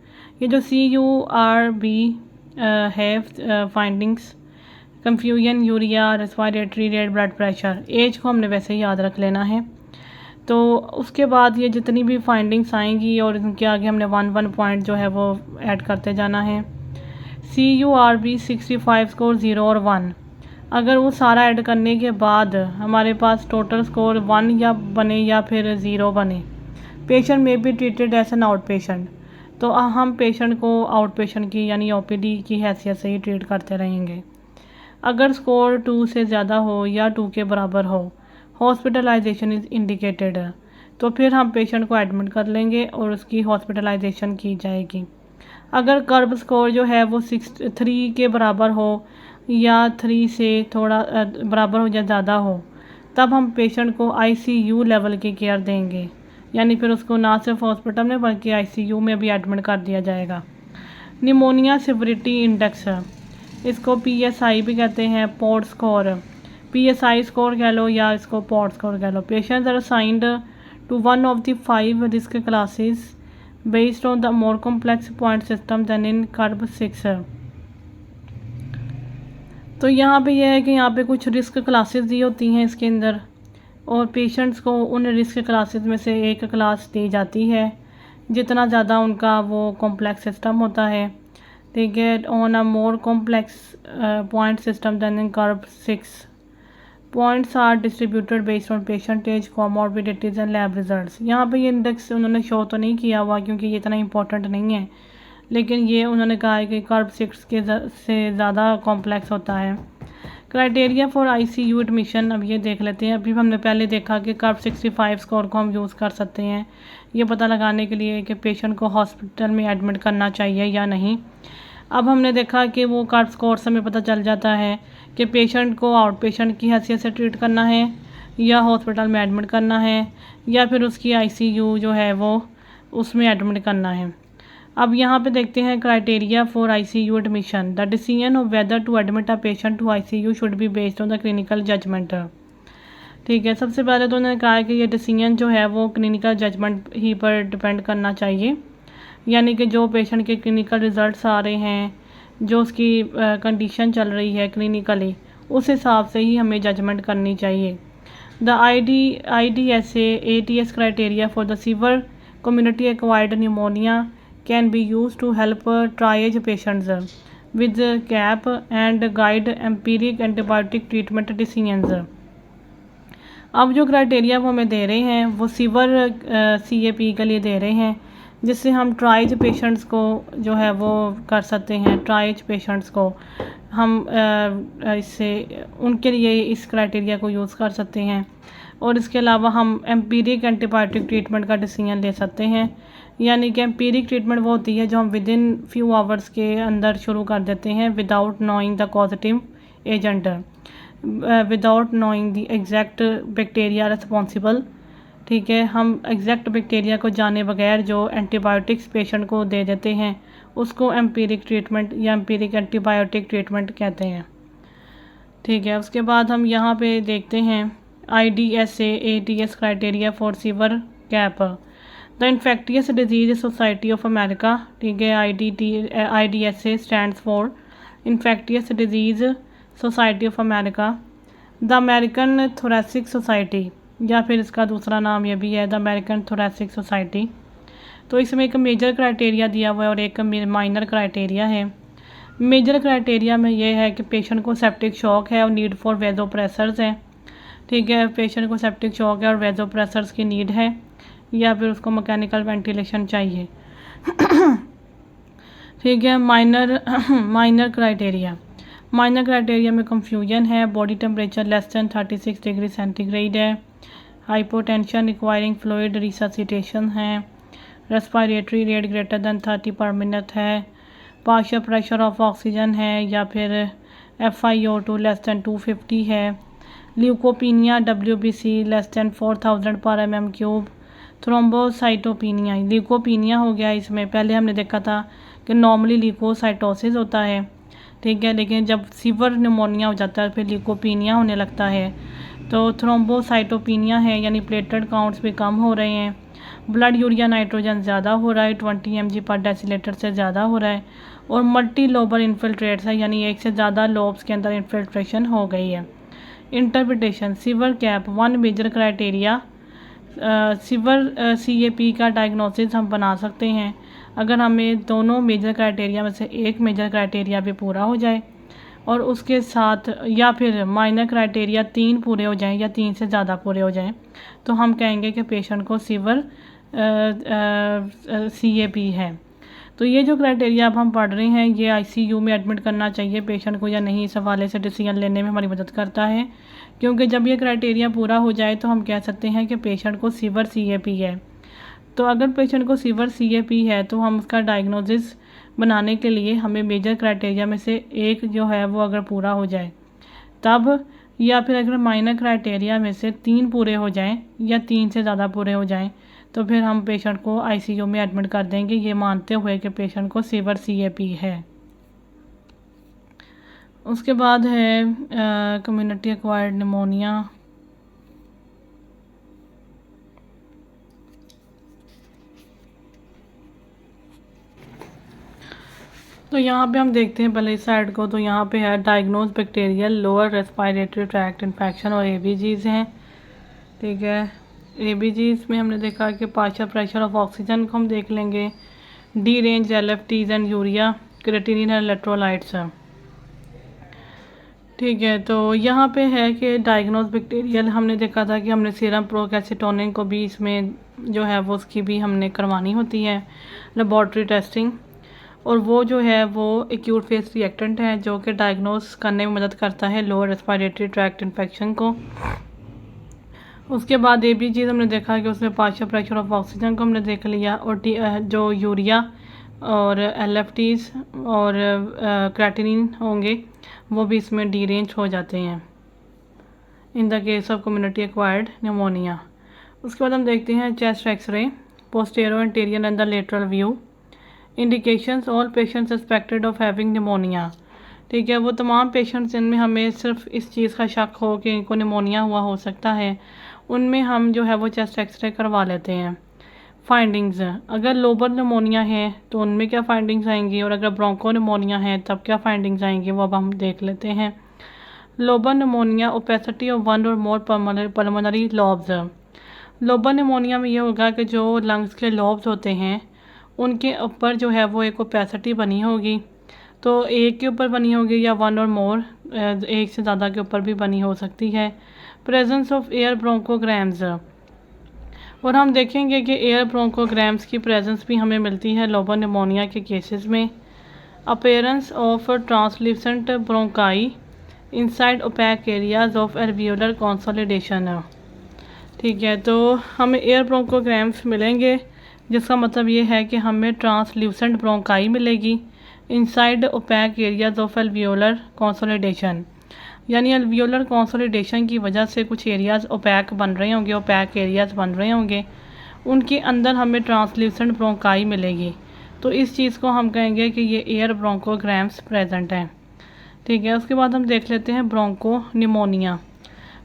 ये जो CURB है findings, confusion, urea, respiratory rate, blood pressure, age को हमने वैसे ही याद रख लेना है। तो उसके बाद ये जितनी भी फाइंडिंग्स आएंगी और इनके आगे हमने 1 पॉइंट जो है वो ऐड करते जाना है। CURB 65 स्कोर 0 और 1, अगर वो सारा ऐड करने के बाद हमारे पास टोटल स्कोर 1 या बने या फिर 0 बने, पेशेंट में be treated as an outpatient, तो हम पेशेंट को आउट पेशेंट की यानी OPD की हैसियत से ही ट्रीट करते रहेंगे। अगर स्कोर 2 से ज़्यादा हो या 2 के बराबर हो, हॉस्पिटलाइजेशन इज़ इंडिकेटेड, तो फिर हम पेशेंट को एडमिट कर लेंगे और उसकी हॉस्पिटलाइजेशन की जाएगी। अगर कर्व स्कोर जो है वो 3 के बराबर हो या 3 से थोड़ा बराबर हो या ज़्यादा हो, तब हम पेशेंट को ICU लेवल की केयर देंगे, यानी फिर उसको ना सिर्फ हॉस्पिटल में बल्कि आईसीयू में भी एडमिट कर दिया जाएगा। निमोनिया सिविरिटी इंडेक्स, इसको पीएसआई भी कहते हैं, पॉड स्कोर, पीएसआई स्कोर कह लो या इसको पॉड स्कोर कह लो। Patients are assigned to one of the 5 risk classes based on the more complex point system than in कर्व 6। तो यहाँ पे यह है कि यहाँ पे कुछ रिस्क क्लासेस दी होती हैं इसके अंदर, और पेशेंट्स को उन रिस्क क्लासेस में से एक क्लास दी जाती है जितना ज़्यादा उनका वो कॉम्प्लेक्स सिस्टम होता है। ठीक है, on a more complex point system than in कर्व 6 points are distributed based on patient age, comorbidities and lab results. यहाँ पे ये इंडेक्स उन्होंने शो तो नहीं किया हुआ क्योंकि ये इतना इंपॉर्टेंट नहीं है, लेकिन ये उन्होंने कहा है कि कर्व 6 के से ज़्यादा कॉम्प्लेक्स होता है। क्राइटेरिया फॉर आईसीयू एडमिशन, अब ये देख लेते हैं। अभी हमने पहले देखा कि कर्व 65 स्कोर को हम यूज़ कर सकते हैं ये पता लगाने के लिए कि पेशेंट को हॉस्पिटल में एडमिट करना चाहिए या नहीं। अब हमने देखा कि वो कर्व स्कोर से हमें पता चल जाता है कि पेशेंट को आउट पेशेंट की हैसियत से ट्रीट करना है या हॉस्पिटल में एडमिट करना है या फिर उसकी आईसीयू जो है वो उसमें एडमिट करना है। अब यहाँ पे देखते हैं criteria for ICU admission. The decision of whether to admit a patient to ICU should be based on the clinical judgement. ठीक है, सबसे पहले तो उन्होंने कहा है कि ये डिसीजन जो है वो क्लिनिकल जजमेंट ही पर डिपेंड करना चाहिए, यानी कि जो पेशेंट के क्लिनिकल रिजल्ट्स आ रहे हैं, जो उसकी कंडीशन चल रही है क्लिनिकली, उस हिसाब से ही हमें जजमेंट करनी चाहिए। The IDSA ATS criteria for the sewer community acquired pneumonia can be used to help triage patients with CAP and guide empiric antibiotic treatment decisions। अब जो क्राइटेरिया वो हमें दे रहे हैं वो सीवर CAP के लिए दे रहे हैं, जिससे हम ट्राइज पेशेंट्स को जो है वो कर सकते हैं। ट्राइज पेशेंट्स को हम इससे उनके लिए इस क्राइटेरिया को यूज़ कर सकते हैं, और इसके अलावा हम एम्पीरिक एंटीबायोटिक ट्रीटमेंट का डिसीजन ले सकते हैं। यानी कि एम्पीरिक ट्रीटमेंट वो होती है जो हम विद इन फ्यू आवर्स के अंदर शुरू कर देते हैं without knowing the causative agent, without knowing the exact bacteria responsible. ठीक है, हम एग्जैक्ट बैक्टीरिया को जाने बगैर जो एंटीबायोटिक्स पेशेंट को दे देते हैं उसको एम्पीरिक ट्रीटमेंट या एम्पीरिक एंटीबायोटिक ट्रीटमेंट कहते हैं। ठीक है, उसके बाद हम यहाँ पे देखते हैं IDSA ATS criteria for sewer cap. The infectious disease society of America, ठीक है, IDSA stands for infectious disease society of America. The American thoracic society, या फिर इसका दूसरा नाम ये भी है द अमेरिकन थोरेसिक सोसाइटी। तो इसमें एक मेजर क्राइटेरिया दिया हुआ है और एक माइनर क्राइटेरिया है। मेजर क्राइटेरिया में ये है कि पेशेंट को सेप्टिक शॉक है और नीड फॉर वेजोप्रेसर्स है। ठीक है, पेशेंट को सेप्टिक शॉक है और वेजोप्रेसर्स की नीड है, या फिर उसको मैकेनिकल वेंटिलेशन चाहिए। ठीक है, माइनर क्राइटेरिया में कंफ्यूजन है। Body temperature less than 36 degree centigrade है, हाइपोटेंशन रिक्वायरिंग फ्लूइड रिससिटेशन है, रेस्पिरेटरी रेट ग्रेटर दैन 30 पर मिनट है, पार्शियल प्रेशर ऑफ ऑक्सीजन है, या फिर FiO2 लेस दैन 250 है, ल्यूकोपीनिया WBC लेस दैन 4000 पर mm³, थ्रोम्बोसाइटोपिनिया, ल्यूकोपीनिया हो गया। इसमें पहले हमने देखा था कि नॉर्मली ल्यूकोसाइटोसिस होता है, ठीक है, लेकिन जब सीवर निमोनिया हो जाता है फिर ल्यूकोपीनिया होने लगता है। तो थ्रोम्बोसाइटोपिनिया है, यानी प्लेटलेट काउंट्स भी कम हो रहे हैं, ब्लड यूरिया नाइट्रोजन ज़्यादा हो रहा है, 20 mg पर डेसीलीटर से ज़्यादा हो रहा है, और मल्टी लोबर इन्फिल्ट्रेट्स है, यानी एक से ज़्यादा लोब्स के अंदर इन्फिल्ट्रेशन हो गई है। Interpretation, severe CAP one major criteria. Severe CAP का डायग्नोसिस हम बना सकते हैं अगर हमें दोनों मेजर क्राइटेरिया में से एक मेजर क्राइटेरिया भी पूरा हो जाए और उसके साथ, या फिर माइनर क्राइटेरिया 3 पूरे हो जाएं या 3 से ज़्यादा पूरे हो जाएं, तो हम कहेंगे कि पेशेंट को सीवर CAP है। तो ये जो क्राइटेरिया अब हम पढ़ रहे हैं ये ICU में एडमिट करना चाहिए पेशेंट को या नहीं, इस हवाले से डिसीजन लेने में हमारी मदद करता है, क्योंकि जब ये क्राइटेरिया पूरा हो जाए तो हम कह सकते हैं कि पेशेंट को सीवर CAP है। तो अगर पेशेंट को सीवर CAP है तो हम उसका डायग्नोसिस बनाने के लिए हमें मेजर क्राइटेरिया में से एक जो है वो अगर पूरा हो जाए तब, या फिर अगर माइनर क्राइटेरिया में से 3 पूरे हो जाएं या 3 से ज़्यादा पूरे हो जाएं तो फिर हम पेशेंट को आईसीयू में एडमिट कर देंगे, ये मानते हुए कि पेशेंट को सीवियर सीएपी है। उसके बाद है कम्युनिटी एक्वायर्ड निमोनिया। तो यहाँ पे हम देखते हैं पहले इस साइड को, तो यहाँ पे है diagnose bacterial lower respiratory tract infection और एबीजीज हैं। ठीक है, एबीजीज में हमने देखा कि पार्शियल प्रेशर ऑफ ऑक्सीजन को हम देख लेंगे, deranged LFTs and urea, creatinine and electrolytes. ठीक है, तो यहाँ पे है कि डायग्नोज बैक्टीरियल हमने देखा था कि हमने सीरम प्रोकेसिटोनिन को भी इसमें जो है वो उसकी भी हमने करवानी होती है लेबॉर्ट्री टेस्टिंग, और वो जो है वो एक्यूट फेस रिएक्टेंट है जो कि डायग्नोस करने में मदद करता है लोअर रेस्पिरेटरी ट्रैक्ट इन्फेक्शन को। उसके बाद एबीजीज हमने देखा कि उसमें पार्शियल प्रेशर ऑफ ऑक्सीजन को हमने देख लिया, और जो यूरिया और एलएफटीज और क्रेटिनिन होंगे वो भी इसमें डी रेंज हो जाते हैं in the case of community acquired pneumonia. उसके बाद हम देखते हैं chest x ray, posterior anterior and the lateral view, indications all patients suspected of having pneumonia. ठीक है, वो तमाम पेशेंट्स जिनमें हमें सिर्फ इस चीज़ का शक हो कि इनको निमोनिया हुआ हो सकता है, उनमें हम जो है वो चेस्ट एक्सरे करवा लेते हैं। फाइंडिंग्स, अगर लोबर निमोनिया है तो उनमें क्या फाइंडिंग्स आएंगी, और अगर ब्रोंको निमोनिया है तब क्या फाइंडिंग्स आएंगी, वो अब हम देख लेते हैं। लोबर निमोनिया, ओपेसिटी ऑफ वन और मोर पल्मोनरी लॉब्स। लोबर निमोनिया में ये होगा कि जो लंग्स के लॉब्स होते हैं उनके ऊपर जो है वो एक ओपेसिटी बनी होगी, तो एक के ऊपर बनी होगी या वन और मोर, एक से ज़्यादा के ऊपर भी बनी हो सकती है। प्रेजेंस ऑफ एयर ब्रोंकोग्राम्स, और हम देखेंगे कि एयर ब्रोंकोग्राम्स की प्रेजेंस भी हमें मिलती है लोबर निमोनिया के केसेस में। Appearance of translucent bronchi inside opaque areas of alveolar consolidation. ठीक है, तो हमें एयर ब्रोंकोग्राम्स मिलेंगे जिसका मतलब ये है कि हमें ट्रांसल्यूसेंट ब्रोंकाई मिलेगी inside opaque areas of alveolar consolidation, यानी एल्वियोलर कंसोलिडेशन की वजह से कुछ एरियाज़ ओपैक बन रहे होंगे, ओपैक एरियाज़ बन रहे होंगे, उनके अंदर हमें ट्रांसल्यूसेंट ब्रोंकाई मिलेगी, तो इस चीज़ को हम कहेंगे कि ये एयर ब्रोंकोग्राम्स प्रेजेंट हैं। ठीक है, उसके बाद हम देख लेते हैं broncho pneumonia,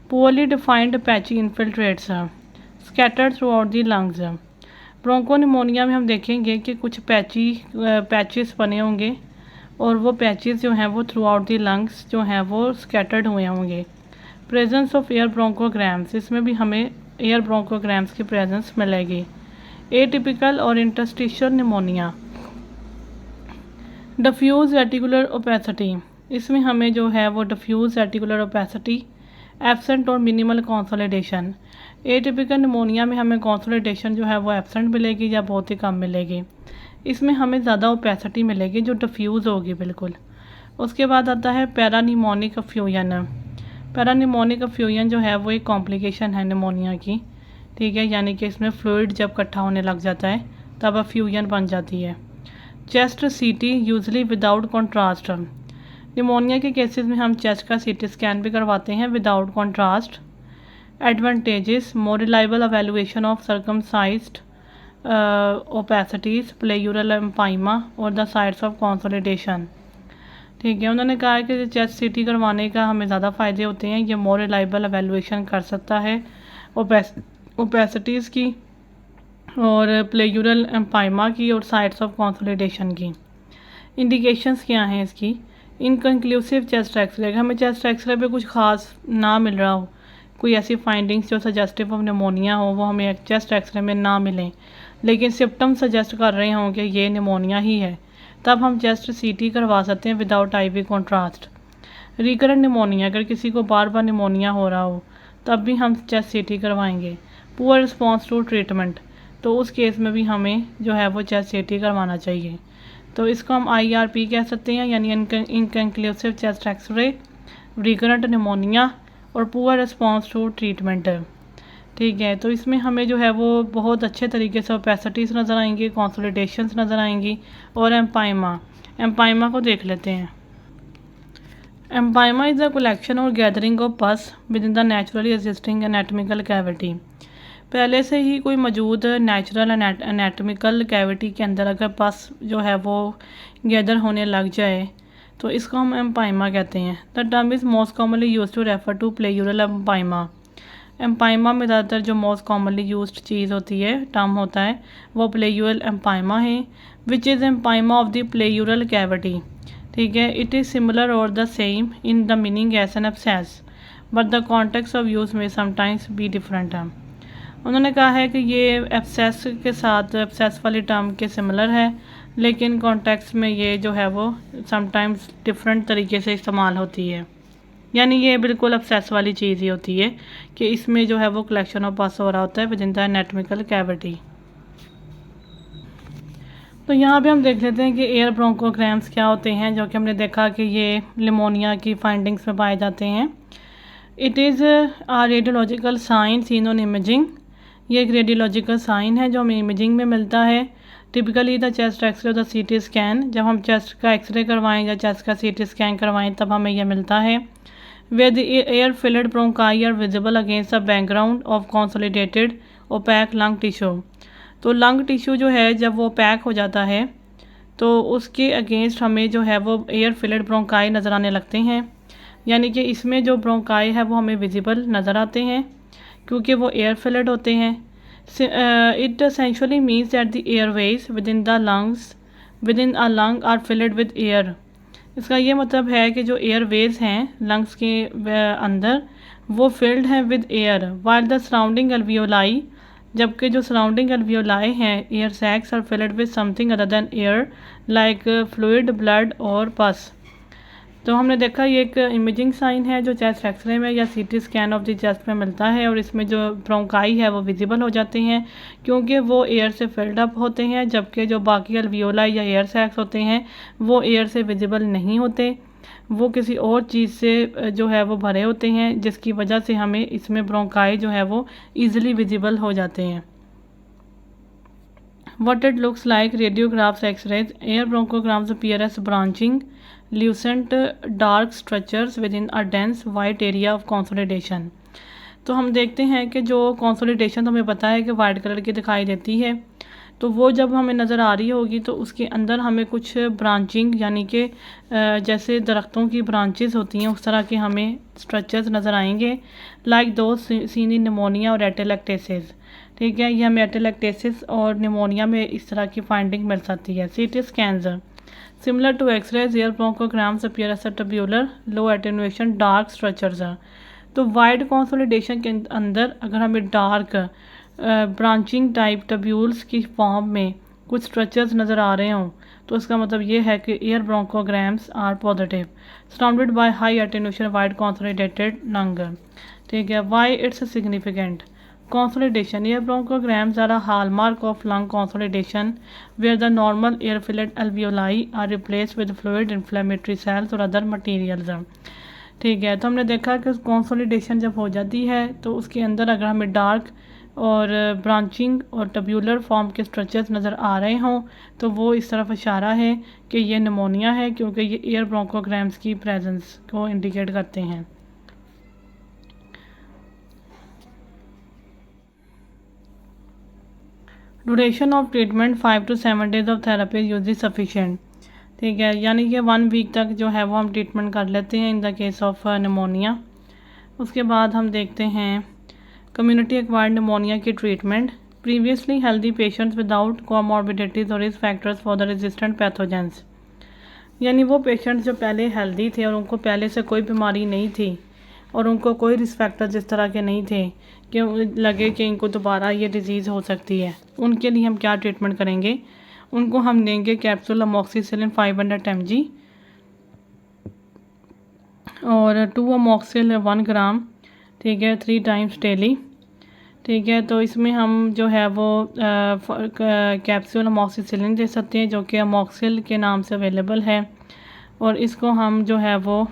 poorly defined patchy infiltrates scattered throughout the lungs. Broncho pneumonia में हम देखेंगे कि कुछ पैचेस बने होंगे, और वो पैचेस जो हैं वो थ्रू आउट दी लंग्स जो हैं वो स्कैटर्ड हुए होंगे। प्रेजेंस ऑफ एयर ब्रोंकोग्राम्स, इसमें भी हमें एयर ब्रोंकोग्राम्स की प्रेजेंस मिलेगी। एटिपिकल और interstitial pneumonia, diffuse reticular opacity, इसमें हमें जो है वो डिफ्यूज रेटिकुलर ओपेसिटी, एब्सेंट और मिनिमल कंसोलिडेशन। एटिपिकल निमोनिया में हमें कंसोलिडेशन जो है वो एब्सेंट मिलेगी या बहुत ही कम मिलेगी, इसमें हमें ज़्यादा ओपेसिटी मिलेगी जो डिफ्यूज़ होगी बिल्कुल। उसके बाद आता है पैरानिमोनिक फ्यूजन। पैरानिमोनिक फ्यूजन जो है वो एक कॉम्प्लिकेशन है निमोनिया की। ठीक है, यानी कि इसमें फ्लूइड जब इकट्ठा होने लग जाता है तब फ्यूजन बन जाती है। Chest CT usually without contrast, pneumonia के केसेस में हम चेस्ट का सीटी स्कैन भी करवाते हैं without contrast. Advantages, more reliable evaluation of circumscribed opacities, pleural empyema और द साइट्स ऑफ कंसोलिडेशन। ठीक है, उन्होंने कहा है कि चेस्ट सीटी करवाने का हमें ज़्यादा फ़ायदे होते हैं, ये मोर रिलायबल एवेलुएशन कर सकता है ओपेसिटीज़ की और प्लेयूरल एम्पाइमा की और साइट्स ऑफ कंसोलिडेशन की। इंडिकेशंस क्या हैं इसकी? इनकन्क्लूसिव चेस्ट एक्सरे, अगर हमें चेस्ट एक्सरे पे कुछ ख़ास ना मिल रहा हो, कोई ऐसी फाइंडिंग्स जो सजेस्टिव ऑफ निमोनिया हो वो हमें चेस्ट एक्सरे में ना मिलें, लेकिन सिम्टम सजेस्ट कर रहे हों कि ये निमोनिया ही है, तब हम चेस्ट सीटी करवा सकते हैं without IV contrast. Recurrent pneumonia, अगर किसी को बार बार निमोनिया हो रहा हो तब भी हम चेस्ट सीटी करवाएंगे। पुअर रिस्पॉन्स टू ट्रीटमेंट, तो उस केस में भी हमें जो है वो चेस्ट सीटी करवाना चाहिए। तो इसको हम IRP कह सकते हैं, यानी inconclusive chest x ray, recurrent pneumonia और पुअर रिस्पॉन्स टू ट्रीटमेंट। ठीक है, तो इसमें हमें जो है वो बहुत अच्छे तरीके से ओपेसिटीज़ नज़र आएंगी, कंसोलिडेशंस नज़र आएंगी और एम्पाइमा को देख लेते हैं। एम्पाइमा इज़ अ कलेक्शन और गैदरिंग ऑफ पस with in the naturally existing anatomical cavity. पहले से ही कोई मौजूद नेचुरल एनाटॉमिकल कैविटी के अंदर अगर पस जो है वो गैदर होने लग जाए तो इसको हम एम्पाइमा कहते हैं। The term is most commonly use to refer to pleural empyema. Empyema में ज़्यादातर जो मोस्ट कॉमनली यूज्ड चीज़ होती है, टर्म होता है, वो प्लेयूरल एम्पाइमा है, which is empyema of the pleural cavity. ठीक है, इट इज़ सिमिलर और the same in the meaning as an abscess but the context of use में समटाइम्स बी डिफरेंट है। उन्होंने कहा है कि ये एब्सेस के साथ एब्सेस वाली टर्म के सिमिलर है, लेकिन कॉन्टेक्स्ट में ये जो है वो समटाइम्स डिफरेंट तरीके से इस्तेमाल होती है। यानी ये बिल्कुल एब्सेस वाली चीज़ ही होती है कि इसमें जो है वो कलेक्शन ऑफ पस हो रहा होता है with in the anatomical cavity. तो यहाँ पे हम देख लेते हैं कि एयर ब्रोंकोग्राम्स क्या होते हैं, जो कि हमने देखा कि ये निमोनिया की फाइंडिंग्स में पाए जाते हैं। It is a radiological sign seen on imaging. ये एक रेडियोलॉजिकल साइन है जो हमें इमेजिंग में मिलता है। Typically the chest X-ray the CT scan, जब हम चेस्ट का एक्सरे करवाएं या चेस्ट का CT स्कैन करवाएं तब हमें यह मिलता है। where the air filled bronchi are visible against the background of consolidated opaque lung tissue। तो लंग टिश्यू जो है जब वो पैक हो जाता है तो उसके अगेंस्ट हमें जो है वो एयर फिल्ड ब्रोंकाई नज़र आने लगते हैं। यानी कि इसमें जो ब्रोंकाई है वो हमें विजिबल नज़र आते हैं क्योंकि वो एयर फिल्ड होते हैं। It essentially means that the airways within the lungs within a lung are filled with air. इसका ये मतलब है कि जो एयरवेज हैं लंग्स के अंदर वो फिल्ड हैं with air, while the surrounding alveoli, जबकि जो सराउंडिंग अल्वियोलाई हैं air sacs are filled with something other than air like fluid, blood और पस। तो हमने देखा ये एक इमेजिंग साइन है जो चेस्ट एक्सरे में या CT scan of the chest में मिलता है, और इसमें जो ब्रोंकाई है वो विजिबल हो जाते हैं क्योंकि वो एयर से फिल्ड अप होते हैं, जबकि जो बाकी अल्वियोलाई या एयर सैक्स होते हैं वो एयर से विजिबल नहीं होते, वो किसी और चीज़ से जो है वो भरे होते हैं, जिसकी वजह से हमें इसमें ब्रोंकाई जो है वो ईज़िली विजिबल हो जाते हैं। What it looks like radiographs X-rays, air bronchograms appear as branching, lucent, dark structures within a dense white area of consolidation। तो हम देखते हैं कि जो कंसोलिडेशन तो हमें पता है कि वाइट कलर की दिखाई देती है, तो वो जब हमें नज़र आ रही होगी तो उसके अंदर हमें कुछ ब्रांचिंग यानी कि जैसे दरख्तों की ब्रांचेस होती हैं उस तरह के हमें स्ट्रक्चर्स नज़र आएंगे, लाइक दो सीन इन निमोनिया और एटेलेक्टेसिस। ठीक है, यह हमें एटेलेक्टेसिस और निमोनिया में इस तरह की फाइंडिंग मिल सकती है। CT scans similar to x rays, air bronchograms appear as tubular low attenuation dark structures. तो वाइड कंसोलिडेशन के अंदर अगर हमें डार्क ब्रांचिंग टाइप टब्यूल्स की फॉर्म में कुछ स्ट्रक्चर्स नज़र आ रहे हों तो इसका मतलब ये है कि air bronchograms are positive, surrounded by high attenuation wide consolidated lung. ठीक है, why it's significant consolidation, air bronchograms are a hallmark of lung consolidation where the normal air filled alveoli are replaced with fluid, inflammatory cells और other materials। ठीक है, तो हमने देखा कि consolidation जब हो जाती है तो उसके अंदर अगर हमें डार्क और ब्रांचिंग और टब्यूलर फॉर्म के स्ट्रक्चर्स नज़र आ रहे हों तो वो इस तरफ इशारा है कि ये निमोनिया है, क्योंकि ये एयर ब्रोंकोग्राम्स की प्रेजेंस को इंडिकेट करते हैं। Duration of treatment 5 to 7 days of therapy is usually sufficient. ठीक है, यानी कि 1 वीक तक जो है वो हम ट्रीटमेंट कर लेते हैं in the case of pneumonia. उसके बाद हम देखते हैं कम्युनिटी एक्वायर्ड निमोनिया की treatment. Previously healthy patients without comorbidities और risk factors for the resistant pathogens, यानी वो पेशेंट्स जो पहले हेल्दी थे और उनको पहले से कोई बीमारी नहीं थी और उनको कोई रिस्क फैक्टर्स इस तरह के नहीं थे कि लगे कि इनको दोबारा ये डिज़ीज़ हो सकती है, उनके लिए हम क्या ट्रीटमेंट करेंगे? उनको हम देंगे कैप्सूल अमोक्सिसिलिन 500 mg और 2 अमोक्सिल 1 ग्राम। ठीक है, 3 times डेली। ठीक है, तो इसमें हम जो है वो कैप्सूल अमोक्सिसिलिन दे सकते हैं जो कि अमोक्सिल के नाम से अवेलेबल है, और इसको हम जो है वो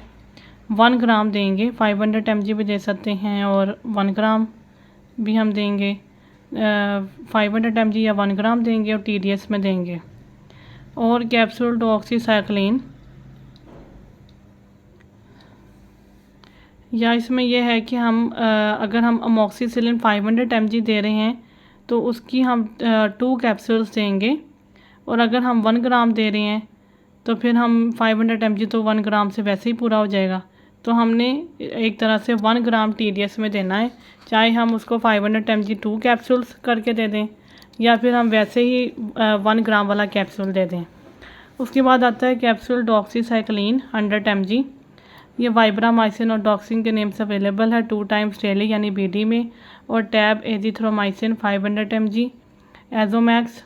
1 ग्राम देंगे। 500 mg भी दे सकते हैं और 1 ग्राम भी हम देंगे। 500 mg या 1 ग्राम देंगे और TDS में देंगे। और कैप्सूल डॉक्सीसाइक्लिन, या इसमें यह है कि हम अगर हम अमोक्सिसिलिन 500 mg दे रहे हैं तो उसकी हम 2 कैप्सूल्स देंगे, और अगर हम 1 ग्राम दे रहे हैं तो फिर हम 500 mg तो 1 ग्राम से वैसे ही पूरा हो जाएगा। तो हमने एक तरह से 1 ग्राम TDS में देना है, चाहे हम उसको 500 mg 2 कैप्सूल्स करके दे दें या फिर हम वैसे ही 1 ग्राम वाला कैप्सूल दे दें। उसके बाद आता है कैप्सूल डॉक्सीसाइक्लिन 100 mg। ये वाइब्रामाइसिन और डॉक्सिन के नेम से अवेलेबल है 2 टाइम्स डेली यानी BD में, और टैब एजिथ्रोमाइसिन 500 mg एजोमैक्स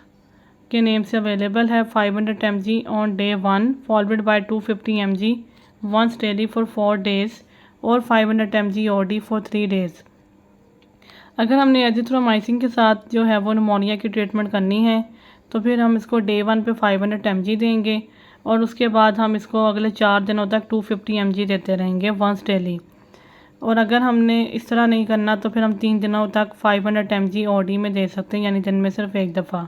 के नेम से अवेलेबल है 500 mg on day 1 followed by 250 mg once daily for 4 days और 500 mg OD फॉर 3 डेज़। अगर हमने एजिथ्रोमाइसिन के साथ जो है वो निमोनिया की ट्रीटमेंट करनी है तो फिर हम इसको डे 1 पे 500 mg देंगे, और उसके बाद हम इसको अगले 4 दिनों तक 250 mg देते रहेंगे वंस डेली। और अगर हमने इस तरह नहीं करना तो फिर हम 3 दिनों तक 500 mg OD में दे सकते हैं, यानी दिन में सिर्फ एक दफ़ा।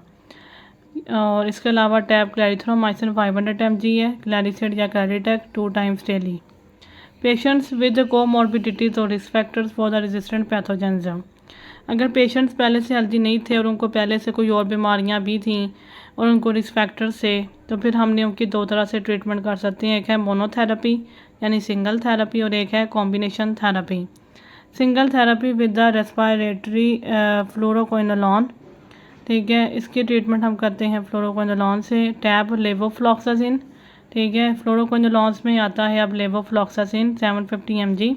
और इसके अलावा टैब क्लैरिथ्रोमाइसिन 500 mg है, क्लैरिसिड या Claritek 2 times daily. Patients with comorbidities और risk factors for the resistant pathogens. अगर पेशेंट्स पहले से हेल्दी नहीं थे और उनको पहले से कोई और बीमारियां भी थीं और उनको रिस्क फैक्टर्स से, तो फिर हमने उनकी 2 तरह से ट्रीटमेंट कर सकते हैं। एक है मोनोथेरेपी यानी सिंगल थेरेपी, और एक है combination therapy. Single therapy with the respiratory fluoroquinolone, ठीक है, इसकी ट्रीटमेंट हम करते हैं फ्लोरोक्विनोलोन से। टैब लेवोफ्लॉक्सासिन, ठीक है, फ्लोरोक्विनोलोन्स में आता है अब लेवोफ्लॉक्सासिन 750 mg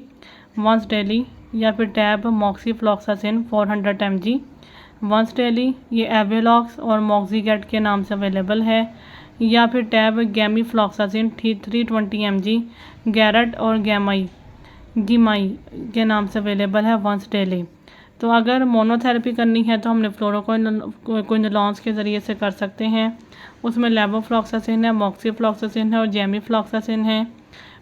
वंस डेली, या फिर tab moxifloxacin 400 mg once daily. ये एवेलॉक्स और मॉक्सीगेट के नाम से अवेलेबल है, या फिर टैब गैमीफ्लॉक्सासिन 320 mg गैरट और गिमाई के नाम से अवेलेबल है वंस डेली। तो अगर मोनोथेरेपी करनी है तो हमने फ्लोरोक्विनोलोन्स के ज़रिए से कर सकते हैं। उसमें लेवोफ्लॉक्सासिन है, मॉक्सीफ्लॉक्सासिन है और जेमीफ्लॉक्सासिन है,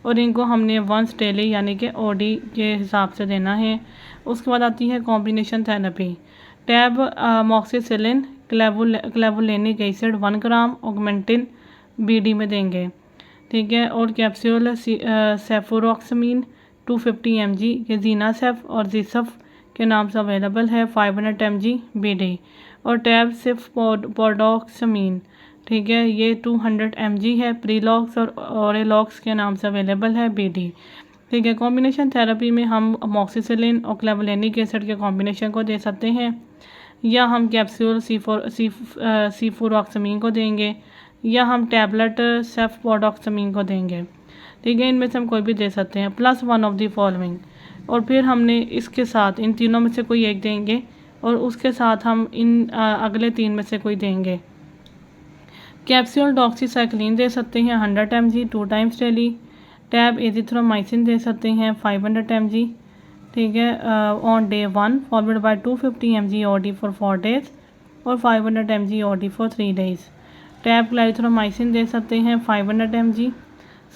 और इनको हमने वंस डेली यानी कि OD के हिसाब से देना है। उसके बाद आती है कॉम्बिनेशन थेरेपी। टैब मॉक्सीसिलिन क्लेवुलेनिक एसिड 1 ग्राम ऑगमेंटिन BD में देंगे, ठीक है, और कैप्सूल सेफुरोक्समीन 250 mg के जीनासेफ और जीसफ के नाम से अवेलेबल है 500 mg BD, और टैब सिर्फ पोडोक्समीन, ठीक है, ये 200 mg है, प्रीलॉक्स और ओरेलॉक्स के नाम से अवेलेबल है BD, ठीक है। कॉम्बिनेशन थेरेपी में हम अमोक्सिसिलिन और क्लेवुलेनिक एसिड के कॉम्बिनेशन को दे सकते हैं, या हम कैप्सूल सीफुरोक्समीन को देंगे, या हम टैबलेट सेफपोडोक्समीन को देंगे, ठीक है। इनमें से हम कोई भी दे सकते हैं, प्लस 1 ऑफ द फॉलोइंग। और फिर हमने इसके साथ इन तीनों में से कोई एक देंगे, और उसके साथ हम इन अगले 3 में से कोई देंगे। कैप्सूल डॉक्सीसाइक्लिन दे सकते हैं 100 mg 2 times daily. Tab azithromycin दे सकते हैं 500 mg, ठीक है, on day 1 followed by 250 mg OD for 4 days और 500 mg OD for 3 days. Tab clarithromycin दे सकते हैं 500 mg।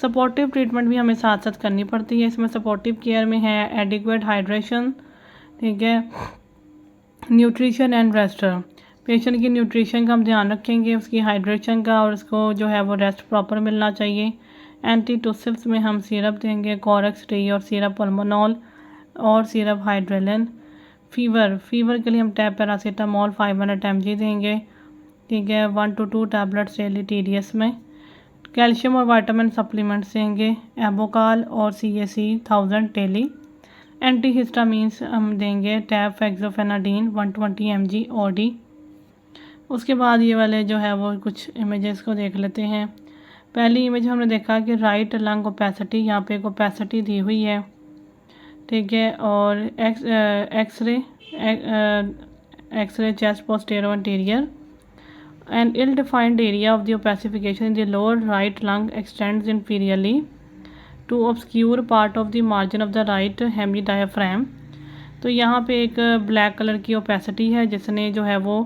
सपोर्टिव ट्रीटमेंट भी हमें साथ साथ करनी पड़ती है। इसमें सपोर्टिव केयर में है एडिक्वेट हाइड्रेशन, ठीक है, न्यूट्रिशन एंड रेस्ट। पेशेंट की न्यूट्रिशन का हम ध्यान रखेंगे, उसकी हाइड्रेशन का, और उसको जो है वो रेस्ट प्रॉपर मिलना चाहिए। एंटीटोसिव्स में हम सिरप देंगे कॉरेक्स टी और सिरप पल्मोनॉल और सिरप हाइड्रेलिन। फीवर के लिए हम टैब पैरासीटामोल 500 mg देंगे, ठीक है, 1 to 2 टैबलेट्स डेली TDS में। कैल्शियम और विटामिन सप्लीमेंट्स देंगे एबोकाल और CAC 1000 डेली। एंटीहिस्टामीन्स हम देंगे टैब फेक्सोफेनाडीन 120 mg OD। उसके बाद ये वाले जो है वो कुछ इमेजेस को देख लेते हैं। पहली इमेज हमने देखा कि राइट लंग ओपेसिटी, यहाँ पे एक ओपेसिटी दी हुई है, ठीक है, और x-ray chest postero anterior and ill defined area of the opacification in the lower right lung extends inferiorly to obscure part of the margin of the right hemi diaphragm. तो यहाँ पे एक ब्लैक कलर की opacity है जिसने जो है वो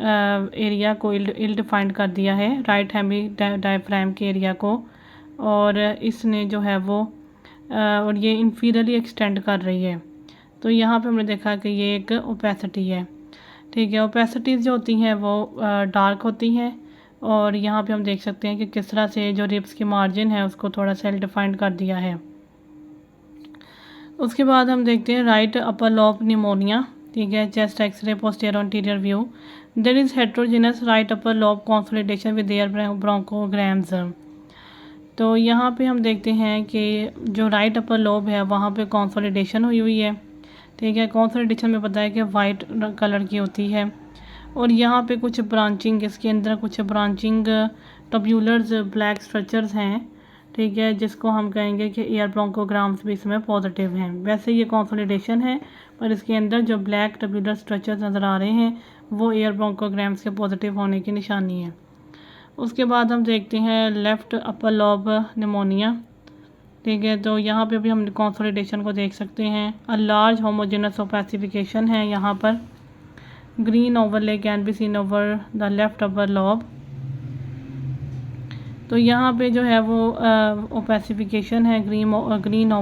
एरिया को इल डिफाइंड कर दिया है, राइट हेमी डायाफ्राम के एरिया को, और इसने जो है वो और ये इंफीरियरली एक्सटेंड कर रही है। तो यहाँ पे हमने देखा कि ये एक ओपेसिटी है, ठीक है। ओपेसिटीज़ जो होती हैं वो डार्क होती हैं, और यहाँ पे हम देख सकते हैं कि किस तरह से जो रिब्स की मार्जिन है उसको थोड़ा सा डिफाइंड कर दिया है। उसके बाद हम देखते हैं राइट अपर लोब निमोनिया, ठीक है, chest x-ray, posterior anterior view, there is heterogeneous right upper lobe consolidation with air bronchograms. तो यहाँ पे हम देखते हैं कि जो राइट अपर लोब है वहाँ पे कंसोलिडेशन हुई हुई है, ठीक है। कंसोलिडेशन में पता है कि वाइट कलर की होती है, और यहाँ पे कुछ ब्रांचिंग, इसके अंदर कुछ ब्रांचिंग टब्यूलर्स ब्लैक स्ट्रक्चर्स हैं, ठीक है, जिसको हम कहेंगे कि एयर ब्रोंकोग्राम्स भी इसमें पॉजिटिव हैं। वैसे ये कंसोलिडेशन है, पर इसके अंदर जो ब्लैक टब्यूलर स्ट्रक्चर्स नज़र आ रहे हैं वो एयर ब्रोंकोग्राम्स के पॉजिटिव होने की निशानी है। उसके बाद हम देखते हैं लेफ़्ट अपर लोब निमोनिया, ठीक है। तो यहाँ पे भी हम कंसोलिडेशन को देख सकते हैं। अ लार्ज होमोजेनस ओपेसिफिकेशन है यहाँ पर। Green overlay can be seen over the left upper lobe. तो यहाँ पे जो है वो ओपेसिफिकेशन है, green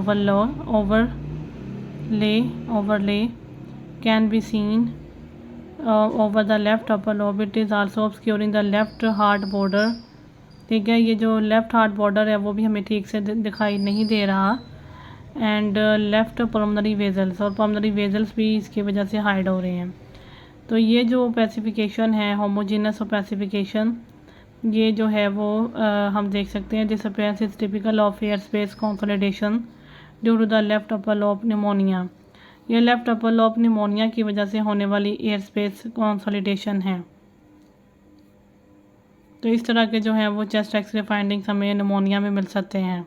overlay can be seen over the left upper lobe. It is also obscuring the left heart border, ठीक है। ये जो लेफ़्ट हार्ट बॉर्डर है वो भी हमें ठीक से दिखाई नहीं दे रहा। एंड लेफ़्ट पल्मोनरी वेजल्स, और पल्मोनरी वेजल्स भी इसकी वजह से हाइड हो रहे हैं। तो ये जो ओपेसिफिकेशन है, होमोजेनस ओपेसिफिकेशन, ये जो है वो हम देख सकते हैं। This appearance is typical of air space consolidation due to the left upper lobe pneumonia. ये लेफ़्ट अपर लोब निमोनिया की वजह से होने वाली एयर स्पेस कंसोलिडेशन है। तो इस तरह के जो हैं वो चेस्ट एक्सरे फाइंडिंग्स हमें निमोनिया में मिल सकते हैं।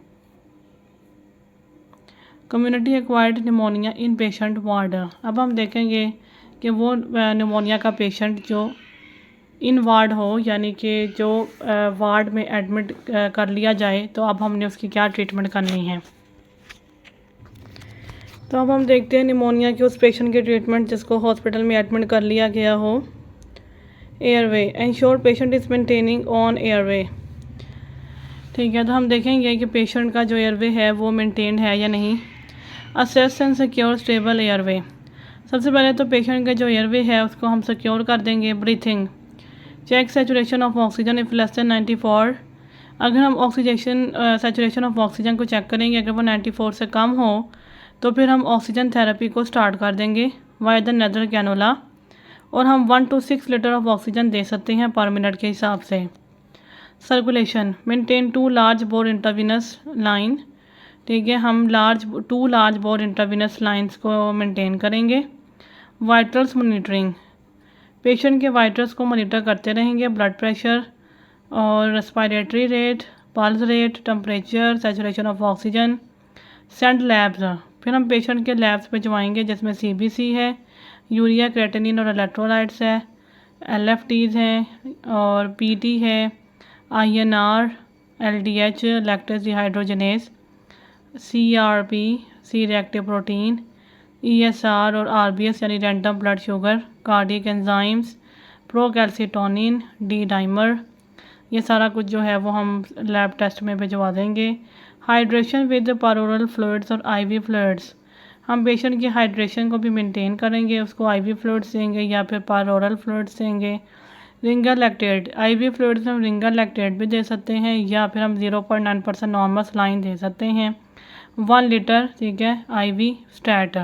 कम्युनिटी एक्वायर्ड निमोनिया इन पेशेंट वार्ड। अब हम देखेंगे कि वो निमोनिया का पेशेंट जो इन वार्ड हो, यानी कि जो वार्ड में एडमिट कर लिया जाए, तो अब हमने उसकी क्या ट्रीटमेंट करनी है। तो अब हम देखते हैं निमोनिया के उस पेशेंट की ट्रीटमेंट जिसको हॉस्पिटल में एडमिट कर लिया गया हो। Airway, ensure patient is maintaining on airway, ठीक है। तो हम देखेंगे कि पेशेंट का जो एयरवे है वो मेंटेन है या नहीं। Assess and secure stable airway. सबसे पहले तो पेशेंट का जो एयरवे है उसको हम सिक्योर कर देंगे। Breathing, check saturation of oxygen if less than 94। अगर हम सैचुरेशन ऑफ ऑक्सीजन को चेक करेंगे, अगर वो 94 से कम हो तो फिर हम ऑक्सीजन थेरेपी को स्टार्ट कर देंगे वाया द नेज़ल कैनुला, और हम 1 to 6 लीटर ऑफ ऑक्सीजन दे सकते हैं पर मिनट के हिसाब से। Circulation, maintain 2 large bore intravenous line, ठीक है, हम 2 लार्ज बोर इंट्रावीनस लाइन्स को मेंटेन करेंगे। वाइटल्स मॉनिटरिंग, पेशेंट के वाइटल्स को मॉनिटर करते रहेंगे, ब्लड प्रेशर और respiratory rate, pulse rate, temperature, saturation of oxygen. Send labs, फिर हम पेशेंट के लैब्स भिजवाएंगे जिसमें CBC है, यूरिया, क्रेटिनिन और इलेक्ट्रोलाइट्स है, LFTs हैं और PT है, INR, LDH, lactase dehydrogenase, CRP, C reactive protein, ESR और RBS यानी random blood sugar, cardiac enzymes, procalcitonin, D dimer, ये सारा कुछ जो है वो हम लैब टेस्ट में भिजवा देंगे। हाइड्रेशन विद पारोरल फ्लूइड्स और IV फ्लूइड्स, हम पेशेंट की हाइड्रेशन को भी मेंटेन करेंगे, उसको IV फ्लूइड्स देंगे या फिर पारोरल फ्लूइड्स देंगे। रिंगर लैक्टेट, IV फ्लूइड्स में हम रिंगर लैक्टेट भी दे सकते हैं या फिर हम 0.9% नॉर्मल सलाइन दे सकते हैं। 1 लीटर, ठीक है, IV स्टैट।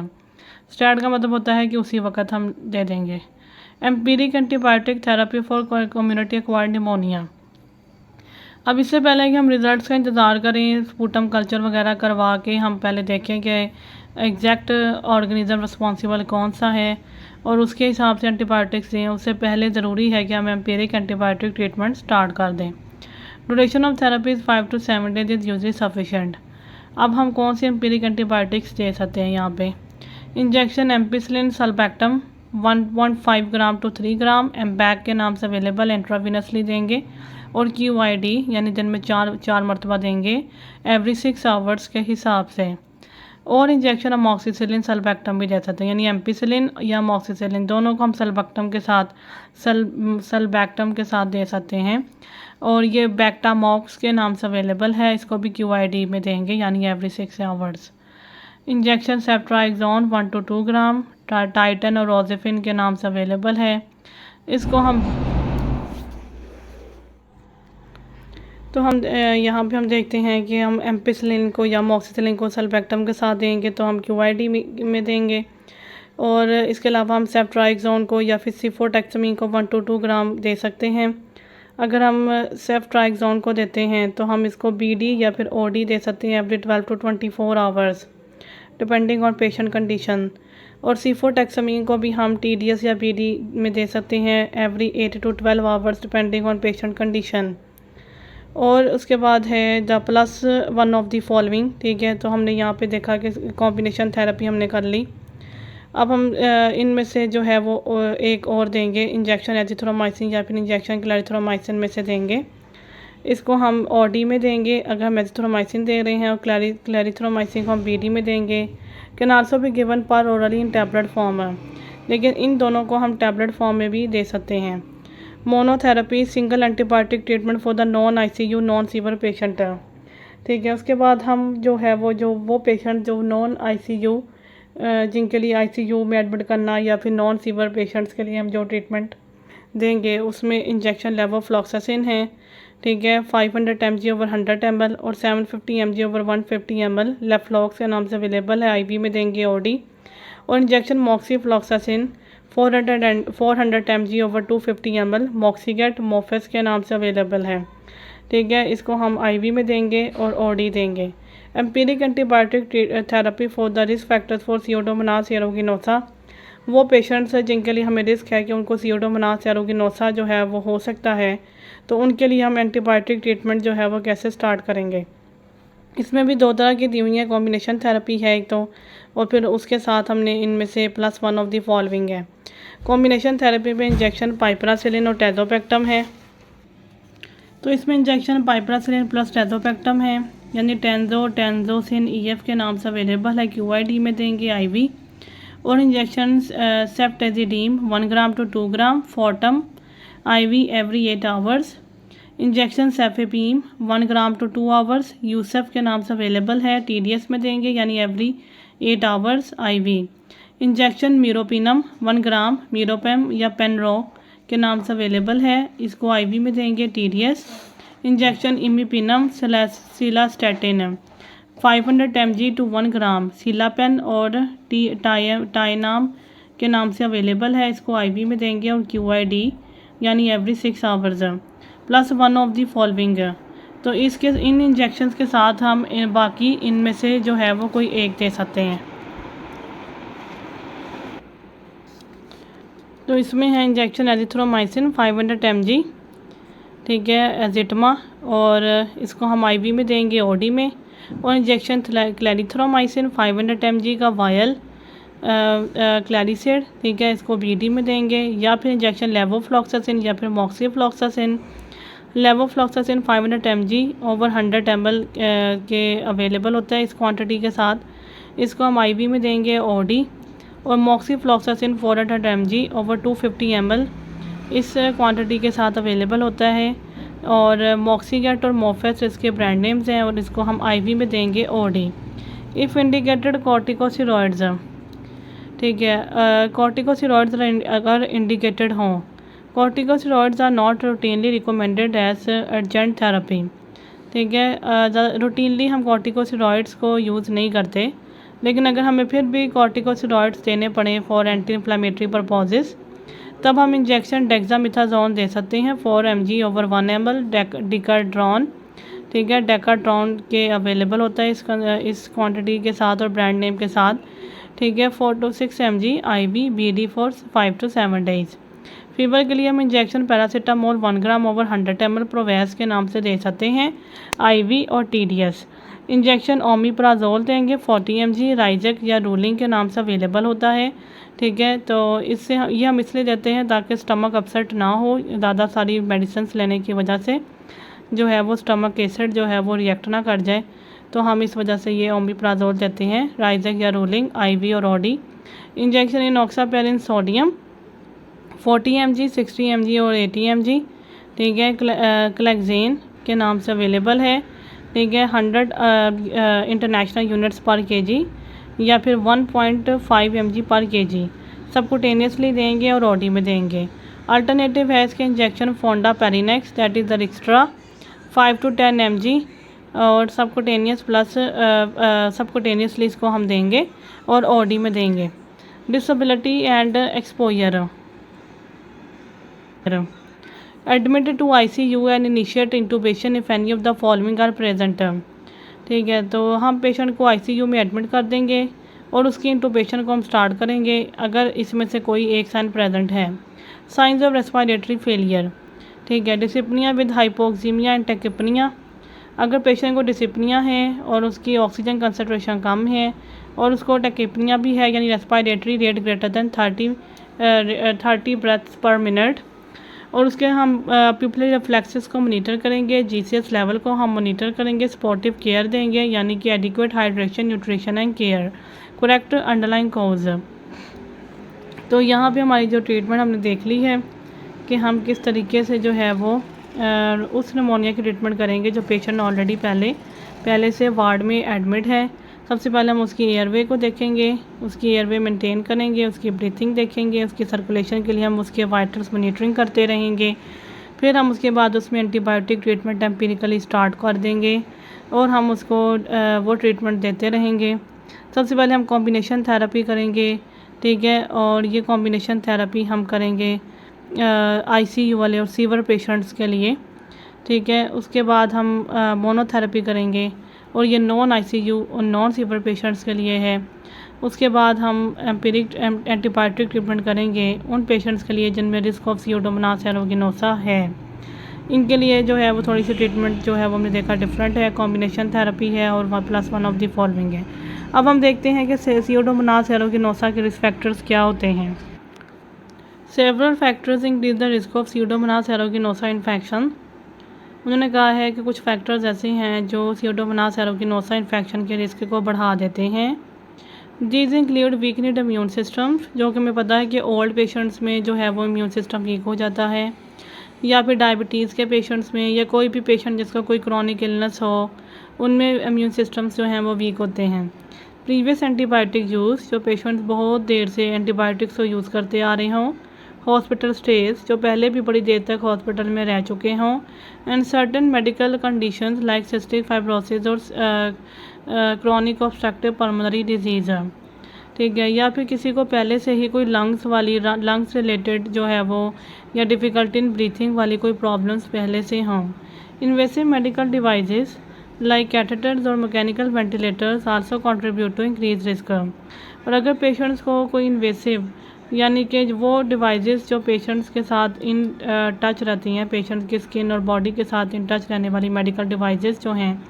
स्टैट का मतलब होता है कि उसी वक्त हम दे देंगे। Empiric antibiotic therapy for community acquired pneumonia. अब इससे पहले कि हम रिज़ल्ट्स का इंतज़ार करें, स्पूटम कल्चर वगैरह करवा के हम पहले देखें कि एग्जैक्ट ऑर्गेनिज़म रिस्पॉन्सिबल कौन सा है और उसके हिसाब से एंटीबायोटिक्स दें। उससे पहले ज़रूरी है कि हम एम्पीरिक एंटीबायोटिक ट्रीटमेंट स्टार्ट कर दें। Duration of therapy is 5 to 7 days is usually sufficient. अब हम कौन सी एम्पीरिक एंटीबायोटिक्स दे सकते हैं यहाँ पे। Injection ampicillin sulbactam 1.5 gram to 3 ग्राम एम्बैक के नाम से अवेलेबल, इंट्रावीनसली देंगे, और QID यानी दिन में 4 मरतबा देंगे एवरी 6 आवर्स के हिसाब से। और इंजेक्शन अमॉक्सिसिलिन सल्बैक्टम भी दे सकते हैं, यानी एम्पिसिलिन या अमॉक्सिसिलिन दोनों को हम सल्बैक्टम के साथ दे सकते हैं। और ये बैक्टामॉक्स के नाम से अवेलेबल है, इसको भी QID में देंगे यानी every 6 hours. Injection ceftriaxone 1 to 2 gram Titan और रोजेफिन के नाम से अवेलेबल है, इसको हम तो हम यहाँ पे हम देखते हैं कि हम एम्पिसिलिन को या मॉक्सिसिलिन को सल्फेक्टम के साथ देंगे तो हम QID में देंगे। और इसके अलावा हम सेफ्ट्राइक्सोन को या फिर सिफोटेक्समीन को 1 to 2 ग्राम दे सकते हैं। अगर हम सेफ्ट्राइक्सोन को देते हैं तो हम इसको BD या फिर OD दे सकते हैं every 12 to 24 hours depending on patient condition. और सिफोटेक्समीन को भी हम TDS या BD में दे सकते हैं every 8 to 12 hours depending on patient condition. और उसके बाद है the plus one of the following, ठीक है। तो हमने यहाँ पे देखा कि कॉम्बिनेशन थेरेपी हमने कर ली। अब हम इनमें से जो है वो एक और देंगे, इंजेक्शन एजिथ्रोमाइसिन या फिर इंजेक्शन क्लैरिथ्रोमाइसिन में से देंगे। इसको हम OD में देंगे अगर हम एजिथ्रोमाइसिन दे रहे हैं, और क्लैरिथ्रोमाइसिन को हम BD में देंगे। कैन आल्सो भी गिवन पर ओरली इन टैबलेट फॉर्म, लेकिन इन दोनों को हम टैबलेट फॉर्म में भी दे सकते हैं। Monotherapy single antibiotic treatment for the non ICU non sewer patient, ठीक है। उसके बाद हम जो है वो पेशेंट जो नॉन ICU जिनके लिए ICU में एडमिट करना या फिर नॉन सीवर पेशेंट्स के लिए हम जो ट्रीटमेंट देंगे उसमें इंजेक्शन लेवोफ्लॉक्सासिन है, ठीक है। 500 mg ओवर 100 ml और 750 mg ओवर 150 ml लेफ्लॉक्स के नाम से अवेलेबल है, IV में देंगे OD। और injection moxifloxacin 400 mg over 250 ml मॉक्सीगेट मोफेस के नाम से अवेलेबल है, ठीक है। इसको हम IV में देंगे और OD देंगे। Empiric antibiotic therapy for the risk factors for pseudomonas aeruginosa, वो पेशेंट्स हैं जिनके लिए हमें रिस्क है कि उनको सियोडोमोनास एरोगिनोसा जो है वो हो सकता है, तो उनके लिए हम एंटीबायोटिक ट्रीटमेंट जो है वो कैसे स्टार्ट करेंगे। इसमें भी 2 तरह की दी हुई है, कॉम्बिनेशन थेरेपी है एक तो, और फिर उसके साथ हमने इनमें से plus one of the following है। कॉम्बिनेशन थेरेपी में इंजेक्शन पाइपरासिलिन और टैजोपेक्टम है। तो इसमें इंजेक्शन पाइपरासिलिन प्लस टैजोपेक्टम है, यानी टेंजोसिन EF के नाम से अवेलेबल है, QID में देंगे IV। और injection ceftazidime 1 gram to 2 gram Fortum IV every 8 hours. Injection cefepime 1 gram to 2 hours Usef के नाम से अवेलेबल है, TDS में देंगे यानी every 8 hours IV। Injection meropenem 1 gram Meropem या पेनरो के नाम से अवेलेबल है, इसको IV में देंगे TDS। Injection imipenem सिलास्टेटिन 500 mg to 1 ग्राम सिलापेन और टाइनाम के नाम से अवेलेबल है, इसको IV में देंगे और QID यानी every 6 hours plus one of the following. तो इसके इन इंजेक्शंस के साथ हम बाकी इनमें से जो है वो कोई एक दे सकते हैं। तो इसमें है इंजेक्शन एजिथ्रोमाइसिन 500 mg, ठीक है, एजिटमा, और इसको हम IV में देंगे OD में। और इंजेक्शन क्लैरिथ्रोमाइसिन 500 mg का वायल क्लैरिसिड, ठीक है, इसको BD में देंगे। या फिर इंजेक्शन लेवोफ्लॉक्सासिन या फिर moxifloxacin. Levofloxacin 500 mg over 100 ml के अवेलेबल होता है इस क्वांटिटी के साथ, इसको हम IV में देंगे OD। और मॉक्सीफ्लॉक्सासिन 400 mg ओवर 250 ml इस क्वांटिटी के साथ अवेलेबल होता है। और मॉक्सीगेट और मोफेस इसके ब्रांड नेम्स हैं, और इसको हम IV में देंगे OD। इफ़ इंडिकेटेड कॉर्टिकोस्टेरॉइड्स, ठीक है, कॉर्टिकोस्टेरॉइड्स अगर इंडिकेटेड हों। Corticosteroids are not routinely recommended as adjunct therapy, ठीक है। रूटीनली हम कॉर्टिकोस्टेरॉइड्स को यूज़ नहीं करते, लेकिन अगर हमें फिर भी कॉर्टिकोस्टेरॉइड्स देने पड़े फॉर एंटी इन्फ्लेमेटरी पर्पसेस, तब हम इंजेक्शन डेक्सामिथाजोन दे सकते हैं 4 mg ओवर 1 ml डिकाड्रॉन, ठीक है, डेकाट्रॉन के अवेलेबल होता है इस क्वांटिटी के साथ और ब्रांड नेम के साथ, ठीक है। 4 to 6 mg IV BD for 5 to 7 days। Fever के लिए हम injection paracetamol 1 gram over 100 ml प्रोवैस के नाम से दे सकते हैं IV और TDS। इंजेक्शन ओमिप्राजोल देंगे 40 mg राइजेक या रूलिंग के नाम से अवेलेबल होता है, ठीक है। तो इससे ये हम इसलिए देते हैं ताकि स्टमक अपसेट ना हो ज़्यादा सारी मेडिसिन लेने की वजह से, जो है वो स्टमक एसिड जो है वो रिएक्ट ना कर जाए, तो हम इस वजह से ये ओमिप्राजोल देते हैं, राइजेक या रूलिंग IV और OD। Injection enoxaparin sodium 40 mg 60 mg और 80 mg, ठीक है, क्लेक्जेन के नाम से अवेलेबल है, ठीक है, 100 इंटरनेशनल यूनिट्स पर kg या फिर 1.5 mg पर kg सबकुटेनियसली देंगे और OD में देंगे। अल्टरनेटिव है इसके injection fondaparinux that is the Arixtra 5 to 10 mg और सबकुटेनियस प्लस सबकुटेनियसली इसको हम देंगे और ओडी में देंगे। Disability and exposure. Admitted to ICU and initiate intubation if any of the following are present. ठीक है, तो हम पेशेंट को ICU में एडमिट कर देंगे और उसकी इंटूबेशन को हम स्टार्ट करेंगे अगर इसमें से कोई एक साइन प्रेजेंट है। Science of respiratory failure. ठीक है, dyspnoea with hypoxaemia and tachypnoea. अगर पेशेंट को डिसिप्निया है और उसकी ऑक्सीजन कंसनट्रेशन कम है और उसको टेकिपनिया भी है यानी respiratory rate greater than 30 breaths पर मिनट, और उसके हम प्यूपिलरी रिफ्लेक्सेस को मोनीटर करेंगे, GCS लेवल को हम मोनीटर करेंगे, सपोर्टिव केयर देंगे यानी कि adequate hydration, nutrition and care, correct underline cause. तो यहाँ पे हमारी जो ट्रीटमेंट हमने देख ली है कि हम किस तरीके से जो है वो उस निमोनिया की ट्रीटमेंट करेंगे जो पेशेंट ऑलरेडी पहले से वार्ड में एडमिट है। सबसे पहले हम उसकी एयरवे को देखेंगे, उसकी एयरवे मेंटेन करेंगे, उसकी ब्रीथिंग देखेंगे, उसकी सर्कुलेशन के लिए हम उसके वाइटल्स मॉनिटरिंग करते रहेंगे। फिर हम उसके बाद उसमें एंटीबायोटिक ट्रीटमेंट एम्पिरिकली स्टार्ट कर देंगे और हम उसको वो ट्रीटमेंट देते रहेंगे। सबसे पहले हम कॉम्बिनेशन थेरेपी करेंगे। ठीक है, और ये कॉम्बिनेशन थेरेपी हम करेंगे ICU वाले और सीवर पेशेंट्स के लिए। ठीक है, उसके बाद हम मोनोथेरेपी करेंगे और ये नॉन ICU और नॉन सीवर पेशेंट्स के लिए है। उसके बाद हम एम्पिरिक एंटीबायोटिक ट्रीटमेंट करेंगे उन पेशेंट्स के लिए जिनमें रिस्क ऑफ स्यूडोमोनास एरोगिनोसा है। इनके लिए जो है वो थोड़ी सी ट्रीटमेंट जो है वो हमने देखा डिफरेंट है, कॉम्बिनेशन थेरेपी है और 1+1 ऑफ द फॉलोइंग है। अब हम देखते हैं कि स्यूडोमोनास एरोगिनोसा के रिस्क फैक्टर्स क्या होते हैं। Several factors increase the risk of pseudomonas aeruginosa infection. उन्होंने कहा है कि कुछ फैक्टर्स ऐसे हैं जो स्यूडोमोनास एरोगिनोसा इन्फेक्शन के रिस्क को बढ़ा देते हैं। These include weakened immune system, जो कि हमें पता है कि ओल्ड पेशेंट्स में जो है वो इम्यून सिस्टम वीक हो जाता है, या फिर डायबिटीज़ के पेशेंट्स में, या कोई भी पेशेंट जिसका कोई क्रॉनिक इलनेस हो उनमें इम्यून सिस्टम्स जो हैं वो वीक होते हैं। प्रीवियस एंटीबायोटिक यूज़, जो पेशेंट्स बहुत देर से एंटीबायोटिक्स को यूज़ करते आ रहे हों। हॉस्पिटल स्टेज, जो पहले भी बड़ी देर तक हॉस्पिटल में रह चुके हों। And certain medical conditions like cystic fibrosis और क्रॉनिक ऑब्स्ट्रक्टिव पल्मोनरी डिजीज़। ठीक है, या फिर किसी को पहले से ही कोई लंग्स रिलेटेड जो है वो या डिफ़िकल्टी इन ब्रीथिंग वाली कोई प्रॉब्लम्स पहले से हों। Invasive medical devices like catheters और mechanical ventilators also contribute to increase risk. और अगर पेशेंट्स को कोई इन्वेसिव यानी कि वो डिवाइसेस जो पेशेंट्स के साथ इन टच रहती हैं, पेशेंट्स की स्किन और बॉडी के साथ इन टच रहने वाली मेडिकल डिवाइसेस जो हैं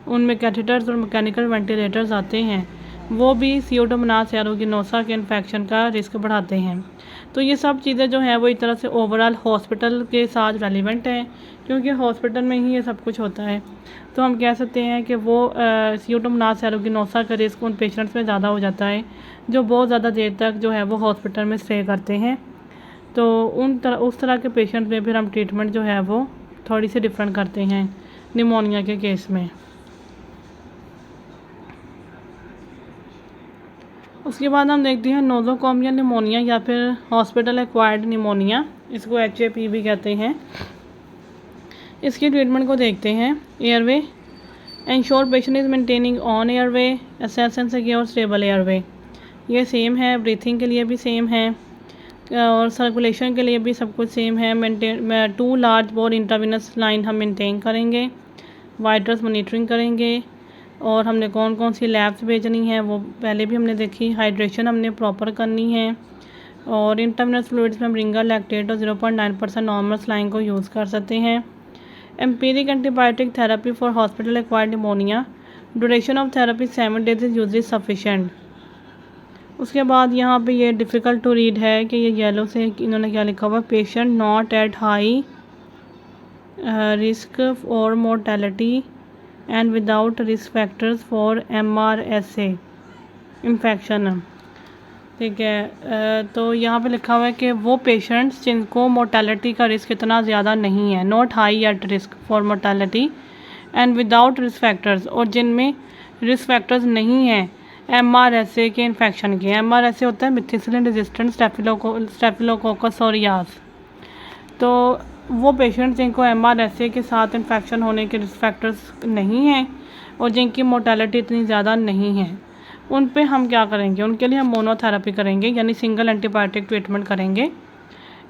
उनमें कैथेटर्स और मैकेनिकल वेंटिलेटर्स आते हैं, वो भी स्यूडोमोनास एरोगिनोसा के इन्फेक्शन का रिस्क बढ़ाते हैं। तो ये सब चीज़ें जो हैं वो एक तरह से ओवरऑल हॉस्पिटल के साथ रेलिवेंट हैं, क्योंकि हॉस्पिटल में ही ये सब कुछ होता है। तो हम कह सकते हैं कि वो स्यूडोमोनास एरोगिनोसा का रिस्क उन पेशेंट्स में ज़्यादा हो जाता है जो बहुत ज़्यादा देर तक जो है वो हॉस्पिटल में स्टे करते हैं। तो उस तरह के पेशेंट में फिर हम ट्रीटमेंट जो है वो थोड़ी सी डिफरेंट करते हैं निमोनिया के केस में। उसके बाद हम देखते हैं नोज़ोकोमियल निमोनिया या फिर हॉस्पिटल एक्वायर्ड निमोनिया, इसको HAP भी कहते हैं। इसकी ट्रीटमेंट को देखते हैं। Airway, ensure patient is maintaining on airway, assess and secure stable airway, ये सेम है। ब्रीथिंग के लिए भी सेम है और सर्कुलेशन के लिए भी सब कुछ सेम है। Maintain 2 large bore intravenous line हम मेंटेन करेंगे, वाइटल्स मॉनिटरिंग करेंगे, और हमने कौन कौन सी लैब्स भेजनी है वो पहले भी हमने देखी। हाइड्रेशन हमने प्रॉपर करनी है और इंटरवेनस फ्लूइड्स में हम रिंगर लैक्टेट और 0.9% नॉर्मल स्लाइन को यूज़ कर सकते हैं। Empiric antibiotic therapy for hospital acquired pneumonia, duration of therapy 7 days is usually sufficient. उसके बाद यहाँ पे ये डिफ़िकल्ट टू रीड है कि ये येलो से इन्होंने क्या लिखा हुआ, patient not at high risk for mortality and without risk factors for MRSA infection. ठीक है, तो यहाँ पे लिखा हुआ है कि वो पेशेंट्स जिनको मोर्टेलिटी का रिस्क इतना ज़्यादा नहीं है, not high at risk for mortality and without risk factors, और जिनमें रिस्क फैक्टर्स नहीं हैं MRSA के इन्फेक्शन के। MRSA होता है मिथिसिलिन रेजिस्टेंट स्टेफिलोकोकस ऑरियास। तो वो पेशेंट जिनको MRSA के साथ इन्फेक्शन होने के रिस्क फैक्टर्स नहीं हैं और जिनकी मोर्टेलिटी इतनी ज़्यादा नहीं है, उन पे हम क्या करेंगे, उनके लिए हम मोनोथेरेपी करेंगे, यानी सिंगल एंटीबायोटिक ट्रीटमेंट करेंगे।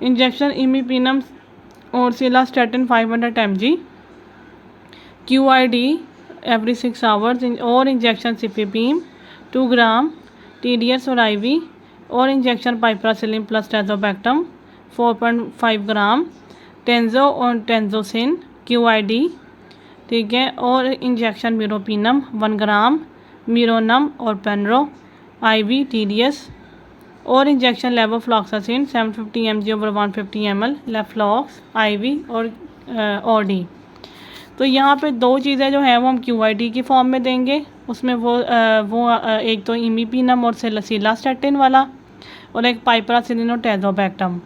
इंजेक्शन इमीपिनम और सिलास्टेटिन 500 mg QID एवरी 6 आवर्स और इंजेक्शन सिफिपीम 2 ग्राम TDS और IV और इंजेक्शन पाइप्रासिलिन प्लस टेजोबैक्टम 4.5 ग्राम टेंजो और टेंजोसिन QID, ठीक है, और इंजेक्शन मीरोपिनम 1 ग्राम मीरोनम और पेनरो IV TDS और injection levofloxacin 750 mg over 150 ml Leflox IV और OD। तो यहाँ पे दो चीज़ें जो हैं वो हम QID की फॉर्म में देंगे, उसमें वो एक तो इमीपिनम और सिलास्टेटिन वाला और एक पाइप्रासिलिन और टेजोबैक्टम,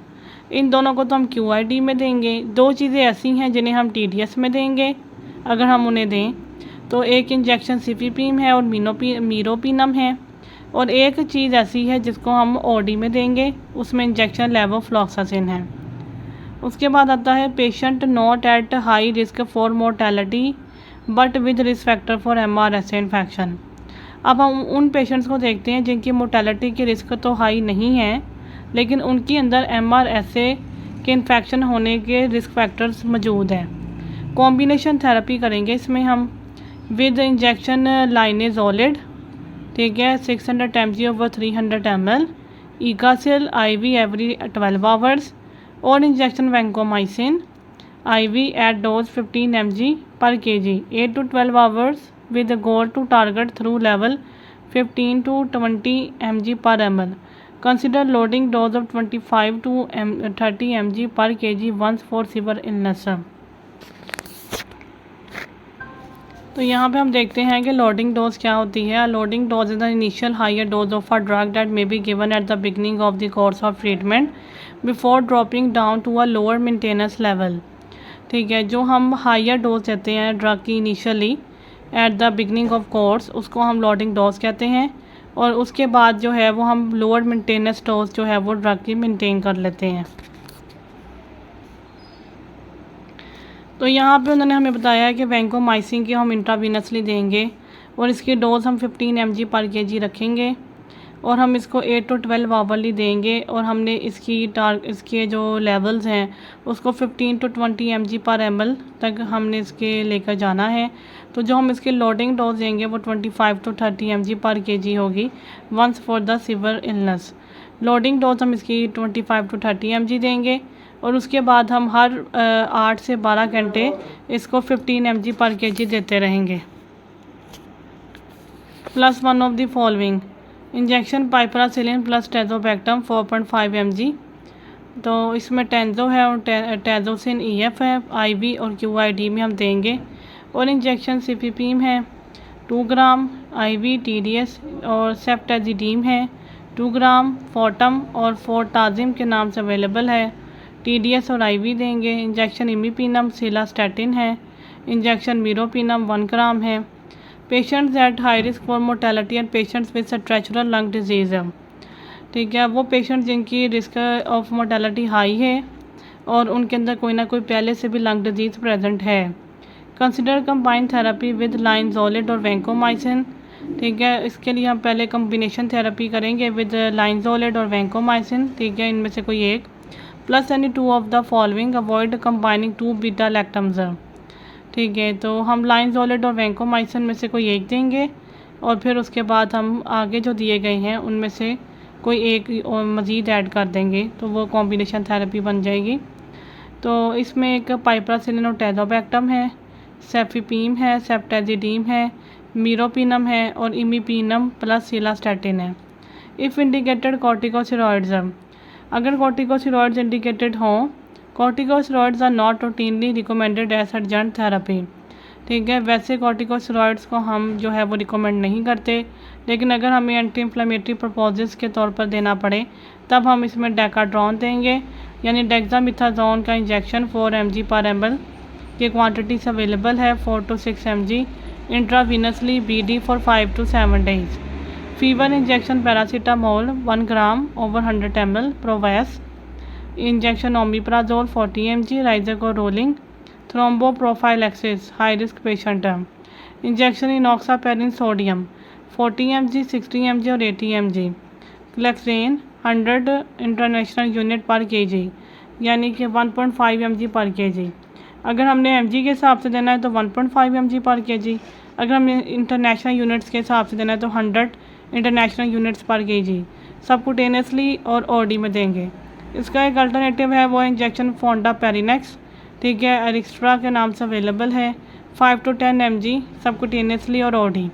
इन दोनों को तो हम QID में देंगे। दो चीज़ें ऐसी हैं जिन्हें हम TDS में देंगे अगर हम उन्हें दें, तो एक इंजेक्शन सिफिपीम है और मीरोपिनम है, और एक चीज़ ऐसी है जिसको हम OD में देंगे, उसमें इंजेक्शन लेवोफ्लॉक्सासिन है। उसके बाद आता है patient not at high risk for mortality but with risk factor for MRSA infection. अब हम उन पेशेंट्स को देखते हैं जिनकी मोर्टेलिटी की रिस्क तो हाई नहीं है, लेकिन उनके अंदर MRSA के इन्फेक्शन होने के रिस्क फैक्टर्स मौजूद हैं। कॉम्बिनेशन थेरेपी करेंगे इसमें हम विद इंजेक्शन लाइनेजोलिड, ठीक है, 600 mg ओवर 300 ml ईकासिल IV एवरी 12 आवर्स और injection vancomycin IV at dose 15 mg पर kg 8 to 12 hours with goal to target trough level 15 to 20 mg per ml। Consider loading dose of 25 to 30 mg पर kg once for severe illness. तो यहाँ पे हम देखते हैं कि लोडिंग डोज क्या होती है। Loading dose is the initial higher dose of a drug that may be given at the beginning of the course of treatment before dropping down to a lower maintenance level, ठीक है। जो हम higher dose देते हैं drug की initially at the beginning of course, उसको हम loading dose कहते हैं, और उसके बाद जो है वो हम लोअर मेंटेनेंस डोज जो है वो ड्रग की मेंटेन कर लेते हैं। तो यहाँ पे उन्होंने हमें बताया है कि वैंकोमाइसिन की हम इंट्रावीनसली देंगे और इसकी डोज हम 15 mg पर kg रखेंगे और हम इसको 8 to 12 आवरली देंगे, और हमने इसके जो लेवल्स हैं उसको 15 to 20 mg पर ml तक हमने इसके लेकर जाना है। तो जो हम इसके लोडिंग डोज देंगे वो 25 to 30 mg पर kg होगी once for the severe illness. Loading dose हम इसकी 25 to 30 mg देंगे और उसके बाद हम हर 8 से 12 घंटे इसको 15 mg पर kg देते रहेंगे। Plus one of the following injection piperacillin plus tazobactam 4.5 mg। तो इसमें टेंजो है और टेजोसिन EF है, IV और QID में हम देंगे, और इंजेक्शन सिफिपीम है 2 ग्राम IV TDS और सेफ्टेजिडीम है 2 ग्राम फोर्टम और फोर्टाजिम के नाम से अवेलेबल है, TDS और IV देंगे। इंजेक्शन इमीपिनम सिलास्टेटिन है, इंजेक्शन मीरोपिनम 1 ग्राम है। Patients at high risk for mortality and patients with structural lung disease, ठीक है, वो पेशेंट जिनकी रिस्क ऑफ मोर्टेलिटी हाई है और उनके अंदर कोई ना कोई पहले से भी लंग डिजीज़ प्रेजेंट है। Consider combine therapy with linezolid और वैंकोमाइसिन, ठीक है, इसके लिए हम पहले कम्बिनेशन थेरेपी करेंगे विद लाइनजोलिड और वैंकोमाइसिन, ठीक है, इनमें से कोई एक, plus any 2 of the following, avoid combining 2 beta lactams, ठीक है। तो हम लाइनजोलिड और वैंकोमाइसिन में से कोई एक देंगे और फिर उसके बाद हम आगे जो दिए गए हैं उनमें से कोई एक और मज़ीद ऐड कर देंगे, तो वो कॉम्बिनेशन थेरेपी बन जाएगी। तो इसमें एक पाइप्रासिलिन और टेजोबैक्टम है, सेफिपीम है, सेफ्टेजिडीम है, मीरोपिनम है और इमीपिनम प्लस सिलास्टेटिन है। इफ़ इंडिकेटेड कॉर्टिकोस्टेरॉइड्स, अगर कॉर्टिकोस्टेरॉइड्स इंडिकेटेड हों, corticosteroids are not routinely recommended as adjunct therapy, ठीक है। वैसे कॉर्टिकोस्टेरॉइड्स को हम जो है वो रिकमेंड नहीं करते, लेकिन अगर हमें एंटी इन्फ्लेमेटरी पर्पसेस के तौर पर देना पड़े तब हम इसमें डेकाड्रॉन देंगे, यानी डेक्सामिथाजोन का इंजेक्शन 4 mg पर ml की क्वांटिटी से अवेलेबल है 4 to 6 mg intravenously BD for 5 to 7 days। Fever injection paracetamol 1 gram over 100 ml प्रोवैस इंजेक्शन ओमिप्राजोल 40 mg, राइजोकोरोलिन, thromboprophylaxis high risk patient. Injection enoxaparin sodium 40 mg, 60 mg और 80 mg। Clexane 100 international unit per kg, यानी कि 1.5 mg पर KG. अगर हमने mg के हिसाब से देना है तो 1.5 mg पर केजी। अगर हमने इंटरनेशनल यूनिट्स के हिसाब से देना है तो 100 इंटरनेशनल यूनिट्स पर केजी सबकुटेनियसली और ओडी में देंगे। इसका एक अल्टरनेटिव है, वो इंजेक्शन फोंडा पेरिनेक्स, ठीक है, एरिक्स्ट्रा के नाम से अवेलेबल है, 5 to 10 mg सबकुटेनियसली और OD.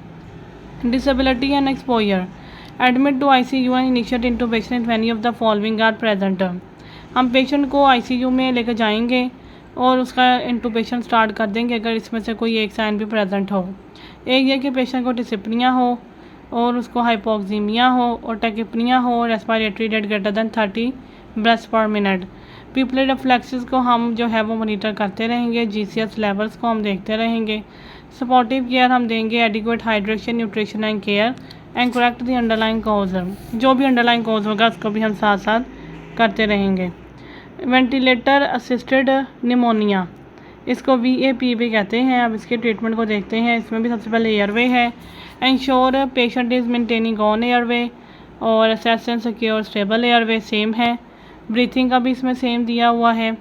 Disability and exposure, admit to ICU and initiate intubation if any of the following are present. हम पेशेंट को ICU में लेकर जाएंगे और उसका इंटूबेशन स्टार्ट कर देंगे अगर इसमें से कोई एक साइन भी प्रेजेंट हो। एक ये कि पेशेंट को डिसिप्निया हो और उसको हाइपोक्सीमिया हो और टेकिप्निया हो, respiratory rate greater than 30 breaths पर मिनट। पीपल रिफ्लेक्सेस को हम जो है वो मॉनिटर करते रहेंगे, GCS लेवल्स को हम देखते रहेंगे। सपोर्टिव केयर हम देंगे, adequate hydration, nutrition and care and correct the underline cause. जो भी अंडरलाइन कॉज होगा उसको भी हम साथ साथ करते रहेंगे। वेंटिलेटर असिस्टेड निमोनिया, इसको VAP भी कहते हैं। अब इसके ट्रीटमेंट को देखते हैं। इसमें भी सबसे पहले एयरवे है, ensure patient is maintaining on airway और assess and secure stable airway same है। ब्रीथिंग का भी इसमें सेम दिया हुआ है।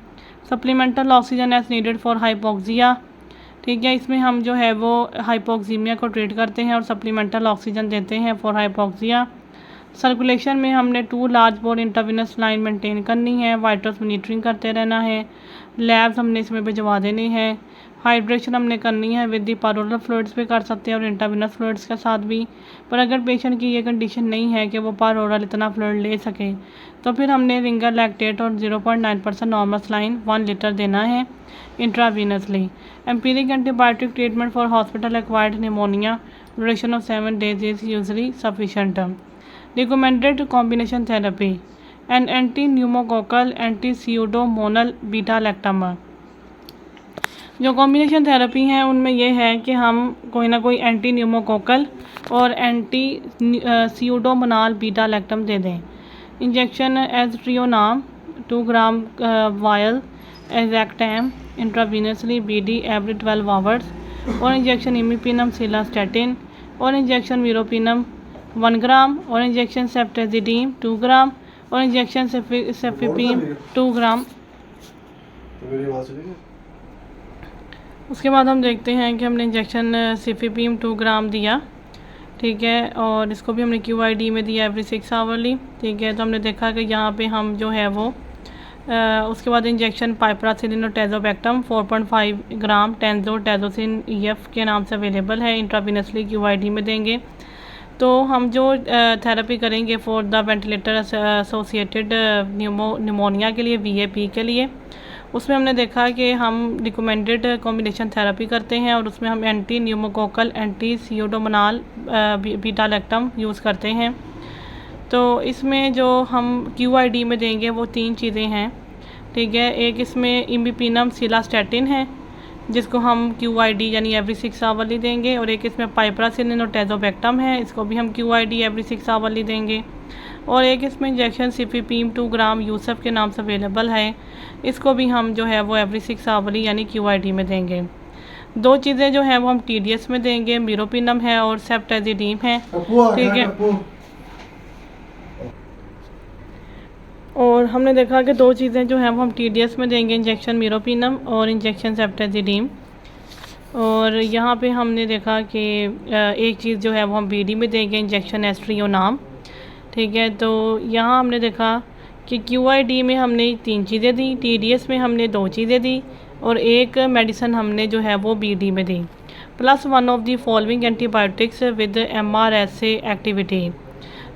Supplemental oxygen as needed for hypoxia, ठीक है, इसमें हम जो है वो हाइपोक्सीमिया को ट्रीट करते हैं और सप्लीमेंटल ऑक्सीजन देते हैं फॉर हाइपोक्सिया। सर्कुलेशन में हमने 2 लार्ज बोर इंटरविनस लाइन मेंटेन करनी है, वाइटल्स मॉनिटरिंग करते रहना है, लैब्स हमने इसमें भिजवा देने हैं। हाइड्रेशन हमने करनी है विद दी पारोलर फ्लूइड्स भी कर सकते हैं और इंटरविनस फ्लूइड्स के साथ भी। पर अगर पेशेंट की ये कंडीशन नहीं है कि वो पारोलर इतना फ्लूइड ले सके तो फिर हमने रिंगर लैक्टेट और 0.9% नॉर्मल सलाइन 1 लीटर देना है intravenously. Empiric antibiotic treatment for hospital acquired pneumonia duration of 7 days is usually sufficient. Recommended combination therapy and anti pneumococcal anti pseudomonal beta lactam. जो कॉम्बिनेशन थेरेपी हैं उनमें यह है कि हम कोई ना कोई एंटी न्यूमोकोकल और एंटी स्यूडोमोनाल बीटा लैक्टम दे दें। Injection aztreonam 2 gram vial Azactam intravenously BD every 12 hours और इंजेक्शन इमिपिनम सिलास्टेटिन और इंजेक्शन मीरोपिनम 1 ग्राम और इंजेक्शन सेफ्टेजिडीम 2 ग्राम और इंजेक्शन सेफिपीम 2 ग्राम। उसके बाद हम देखते हैं कि हमने इंजेक्शन सेफिपीम 2 ग्राम दिया, ठीक है, और इसको भी हमने QID में दिया एवरी 6 आवरली, ठीक है। तो हमने देखा कि यहाँ पे हम जो है वो उसके बाद इंजेक्शन पाइपरासिलिन और टेजोबैक्टम 4.5 ग्राम टेंजोटेजोसिन EF के नाम से अवेलेबल है, इंट्रावीनसली QID में देंगे। तो हम जो थेरेपी करेंगे for the ventilator associated pneumonia के लिए VAP के लिए, उसमें हमने देखा कि हम रिकमेंडेड कॉम्बिनेशन थेरेपी करते हैं और उसमें हम anti pneumococcal anti pseudomonal beta lactam use करते हैं। तो इसमें जो हम QID में देंगे वो 3 चीज़ें हैं, ठीक है। एक इसमें इमिपिनम सिलास्टेटिन है जिसको हम QID यानी एवरी 6 आवरली देंगे और एक इसमें पाइपरासिलिन और टेजोबैक्टम है, इसको भी हम QID एवरी 6 आवरली देंगे और एक इसमें इंजेक्शन सेफिपीम 2 ग्राम यूसफ के नाम से अवेलेबल है, इसको भी हम जो है वो एवरी 6 आवरली यानी QID में देंगे। 2 चीज़ें जो हैं वो हम TDS में देंगे, मीरोपिनम है और सेफ्टेजिडीम है, ठीक है। और हमने देखा कि 2 चीज़ें जो हैं वो हम TDS में देंगे, इंजेक्शन मीरोपिनम और इंजेक्शन सेफ्टेजिडीम। और यहाँ पे हमने देखा कि एक चीज़ जो है वो हम BD में देंगे, इंजेक्शन एस्ट्रियोनाम, ठीक है। तो यहाँ हमने देखा कि QID में हमने 3 चीज़ें दी, TDS में हमने 2 चीज़ें दी और एक मेडिसिन हमने जो है वो BD में दी, plus 1 of the following antibiotics with MRSA activity,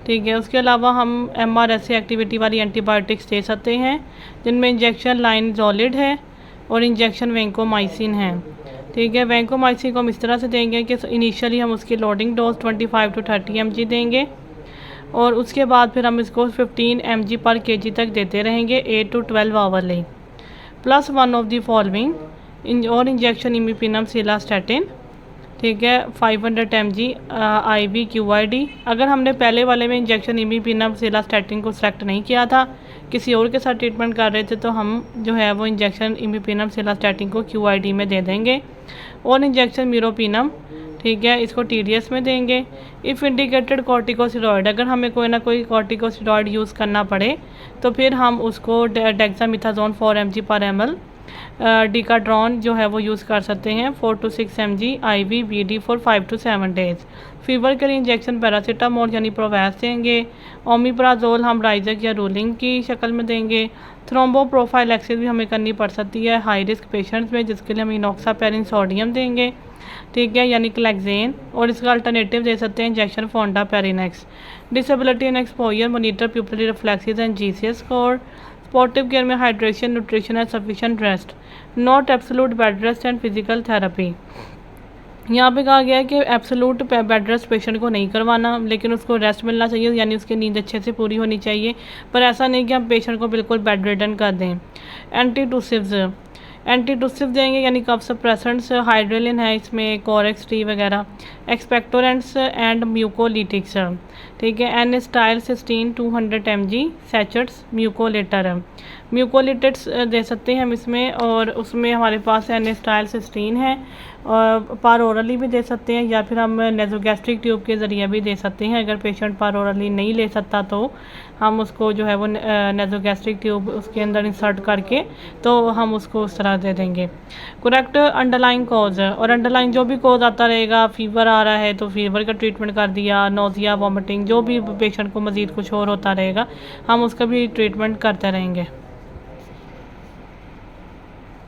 ठीक है। उसके अलावा हम MRSA एक्टिविटी वाली एंटीबायोटिक्स दे सकते हैं जिनमें इंजेक्शन लाइनज़ोलिड है और इंजेक्शन वैंकोमाइसिन है, ठीक है। वैंकोमाइसिन को हम इस तरह से देंगे कि इनिशियली हम उसकी लोडिंग डोज 25 to 30 mg देंगे और उसके बाद फिर हम इसको 15 mg पर kg तक देते रहेंगे 8 to 12 hourly, plus 1 of the following और इंजेक्शन इमिपिनम सिलास्टेटिन, ठीक है, 500 mg IV QID। अगर हमने पहले वाले में इंजेक्शन इमिपिनम सिलास्टेटिन को सेलेक्ट नहीं किया था किसी और के साथ ट्रीटमेंट कर रहे थे तो हम जो है वो इंजेक्शन इमिपेनम सिलास्टैटिन को QID में दे देंगे और इंजेक्शन मीरोपिनम, ठीक है, इसको TDS में देंगे। इफ़ इंडिकेटेड कॉर्टिकोस्टेरॉइड, अगर हमें कोई ना कोई कॉर्टिकोस्टेरॉइड यूज़ करना पड़े तो फिर हम उसको डेक्सामेथासोन 4 mg/ml, डिकाड्रॉन जो है वो यूज़ कर सकते हैं 4 to 6 mg IV BD for 5 to 7 days। Fever के लिए इंजेक्शन पैरासीटामोल यानी प्रोवैस देंगे। ओमिप्राजोल हम राइजक या रूलिंग की शक्ल में देंगे। थ्रोम्बोप्रोफाइलैक्सिस भी हमें करनी पड़ सकती है हाई रिस्क पेशेंट्स में, जिसके लिए हम इनॉक्सापेरिन सोडियम देंगे, ठीक है, यानी क्लेक्सेन। और इसका अल्टरनेटिव दे सकते हैं injection fondaparinux. Disability and exposure monitor pupillary reflexes and GCS score. Supportive care में hydration, nutrition and sufficient rest, not absolute bed rest and physical therapy. यहाँ पे कहा गया है कि एब्सोल्यूट बेड रेस्ट पेशेंट को नहीं करवाना, लेकिन उसको रेस्ट मिलना चाहिए, यानी उसकी नींद अच्छे से पूरी होनी चाहिए, पर ऐसा नहीं कि हम पेशेंट को बिल्कुल बेड रिडन कर दें। एंटीटूसिव देंगे यानी कफ सप्रेसेंट्स, हाइड्रेलिन है इसमें, कोरेक्स टी वगैरह। एक्सपेक्टोरेंट्स एंड म्यूकोलिटिक्स, ठीक है, N-acetylcysteine 200 mg सैचेट्स म्यूकोलिटिक्स दे सकते हैं हम इसमें, और उसमें हमारे पास N-acetylcysteine है, और पार ओरली भी दे सकते हैं या फिर हम नेज़ोगैस्ट्रिक ट्यूब के ज़रिए भी दे सकते हैं। अगर पेशेंट पार ओरली नहीं ले सकता तो हम उसको जो है वो नेज़ोगैस्ट्रिक ट्यूब उसके अंदर इंसर्ट करके तो हम उसको उस तरह दे देंगे। करेक्ट अंडरलाइन कॉज, और अंडरलाइन जो भी कॉज आता रहेगा, फीवर आ रहा है तो फीवर का ट्रीटमेंट कर दिया, नोज़िया, वॉमिटिंग, जो भी पेशेंट को मज़ीद कुछ और होता रहेगा हम उसका भी ट्रीटमेंट करते रहेंगे।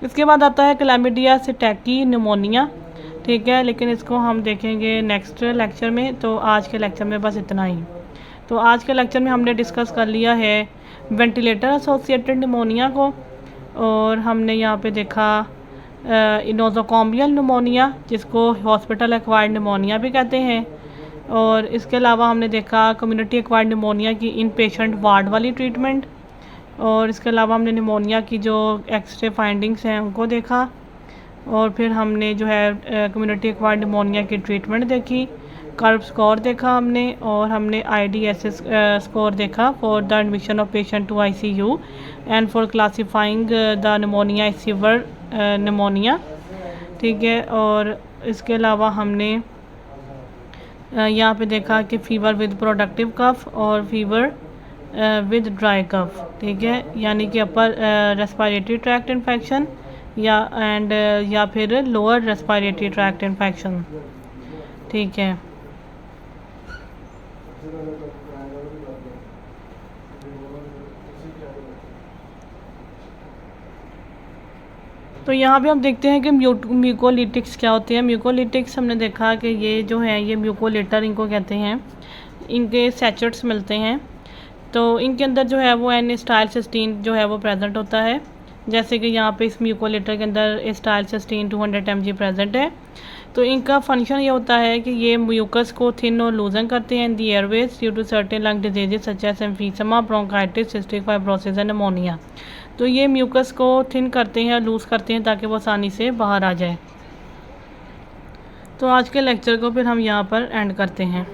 इसके बाद आता है क्लैमिडिया सिटैकी निमोनिया, ठीक है, लेकिन इसको हम देखेंगे नेक्स्ट लेक्चर में। तो आज के लेक्चर में बस इतना ही। तो आज के लेक्चर में हमने डिस्कस कर लिया है वेंटिलेटर एसोसिएटेड निमोनिया को, और हमने यहाँ पे देखा नोज़ोकॉम्बियल निमोनिया जिसको हॉस्पिटल एक्वायर्ड निमोनिया भी कहते हैं, और इसके अलावा हमने देखा कम्युनिटी एक्वायर्ड निमोनिया की इन पेशेंट वार्ड वाली ट्रीटमेंट, और इसके अलावा हमने निमोनिया की जो एक्सरे फाइंडिंग्स हैं उनको देखा, और फिर हमने जो है कम्युनिटी एक्वायर्ड निमोनिया की ट्रीटमेंट देखी, कर्व स्कोर देखा हमने, और हमने IDSS स्कोर देखा for the admission of patient to ICU and for classifying the pneumonia severe pneumonia, ठीक है। और इसके अलावा हमने यहाँ पे देखा कि फ़ीवर विद प्रोडक्टिव कफ और फीवर विद ड्राई कफ, ठीक है, यानी कि अपर रेस्पिरेटरी ट्रैक्ट इन्फेक्शन या फिर लोअर रेस्पिरेटरी ट्रैक्ट इन्फेक्शन, ठीक है। तो यहाँ पे हम देखते हैं कि म्यूकोलिटिक्स क्या होते हैं। म्यूकोलिटिक्स हमने देखा कि ये जो है ये म्यूकोलेटर इनको कहते हैं, इनके सैचेट्स मिलते हैं, तो इनके अंदर जो है वो N-acetylcysteine जो है वो प्रेजेंट होता है, जैसे कि यहाँ पे इस म्यूकोलेटर के अंदर acetylcysteine 200 mg प्रेजेंट है। तो इनका फंक्शन ये होता है कि ये म्यूकस को थिन और लूजन करते हैं in the airways due to certain lung diseases such as emphysema, bronchitis, cystic fibrosis and pneumonia. तो ये म्यूकस को थिन करते हैं, लूज़ करते हैं ताकि वो आसानी से बाहर आ जाए। तो आज के लेक्चर को फिर हम यहाँ पर एंड करते हैं।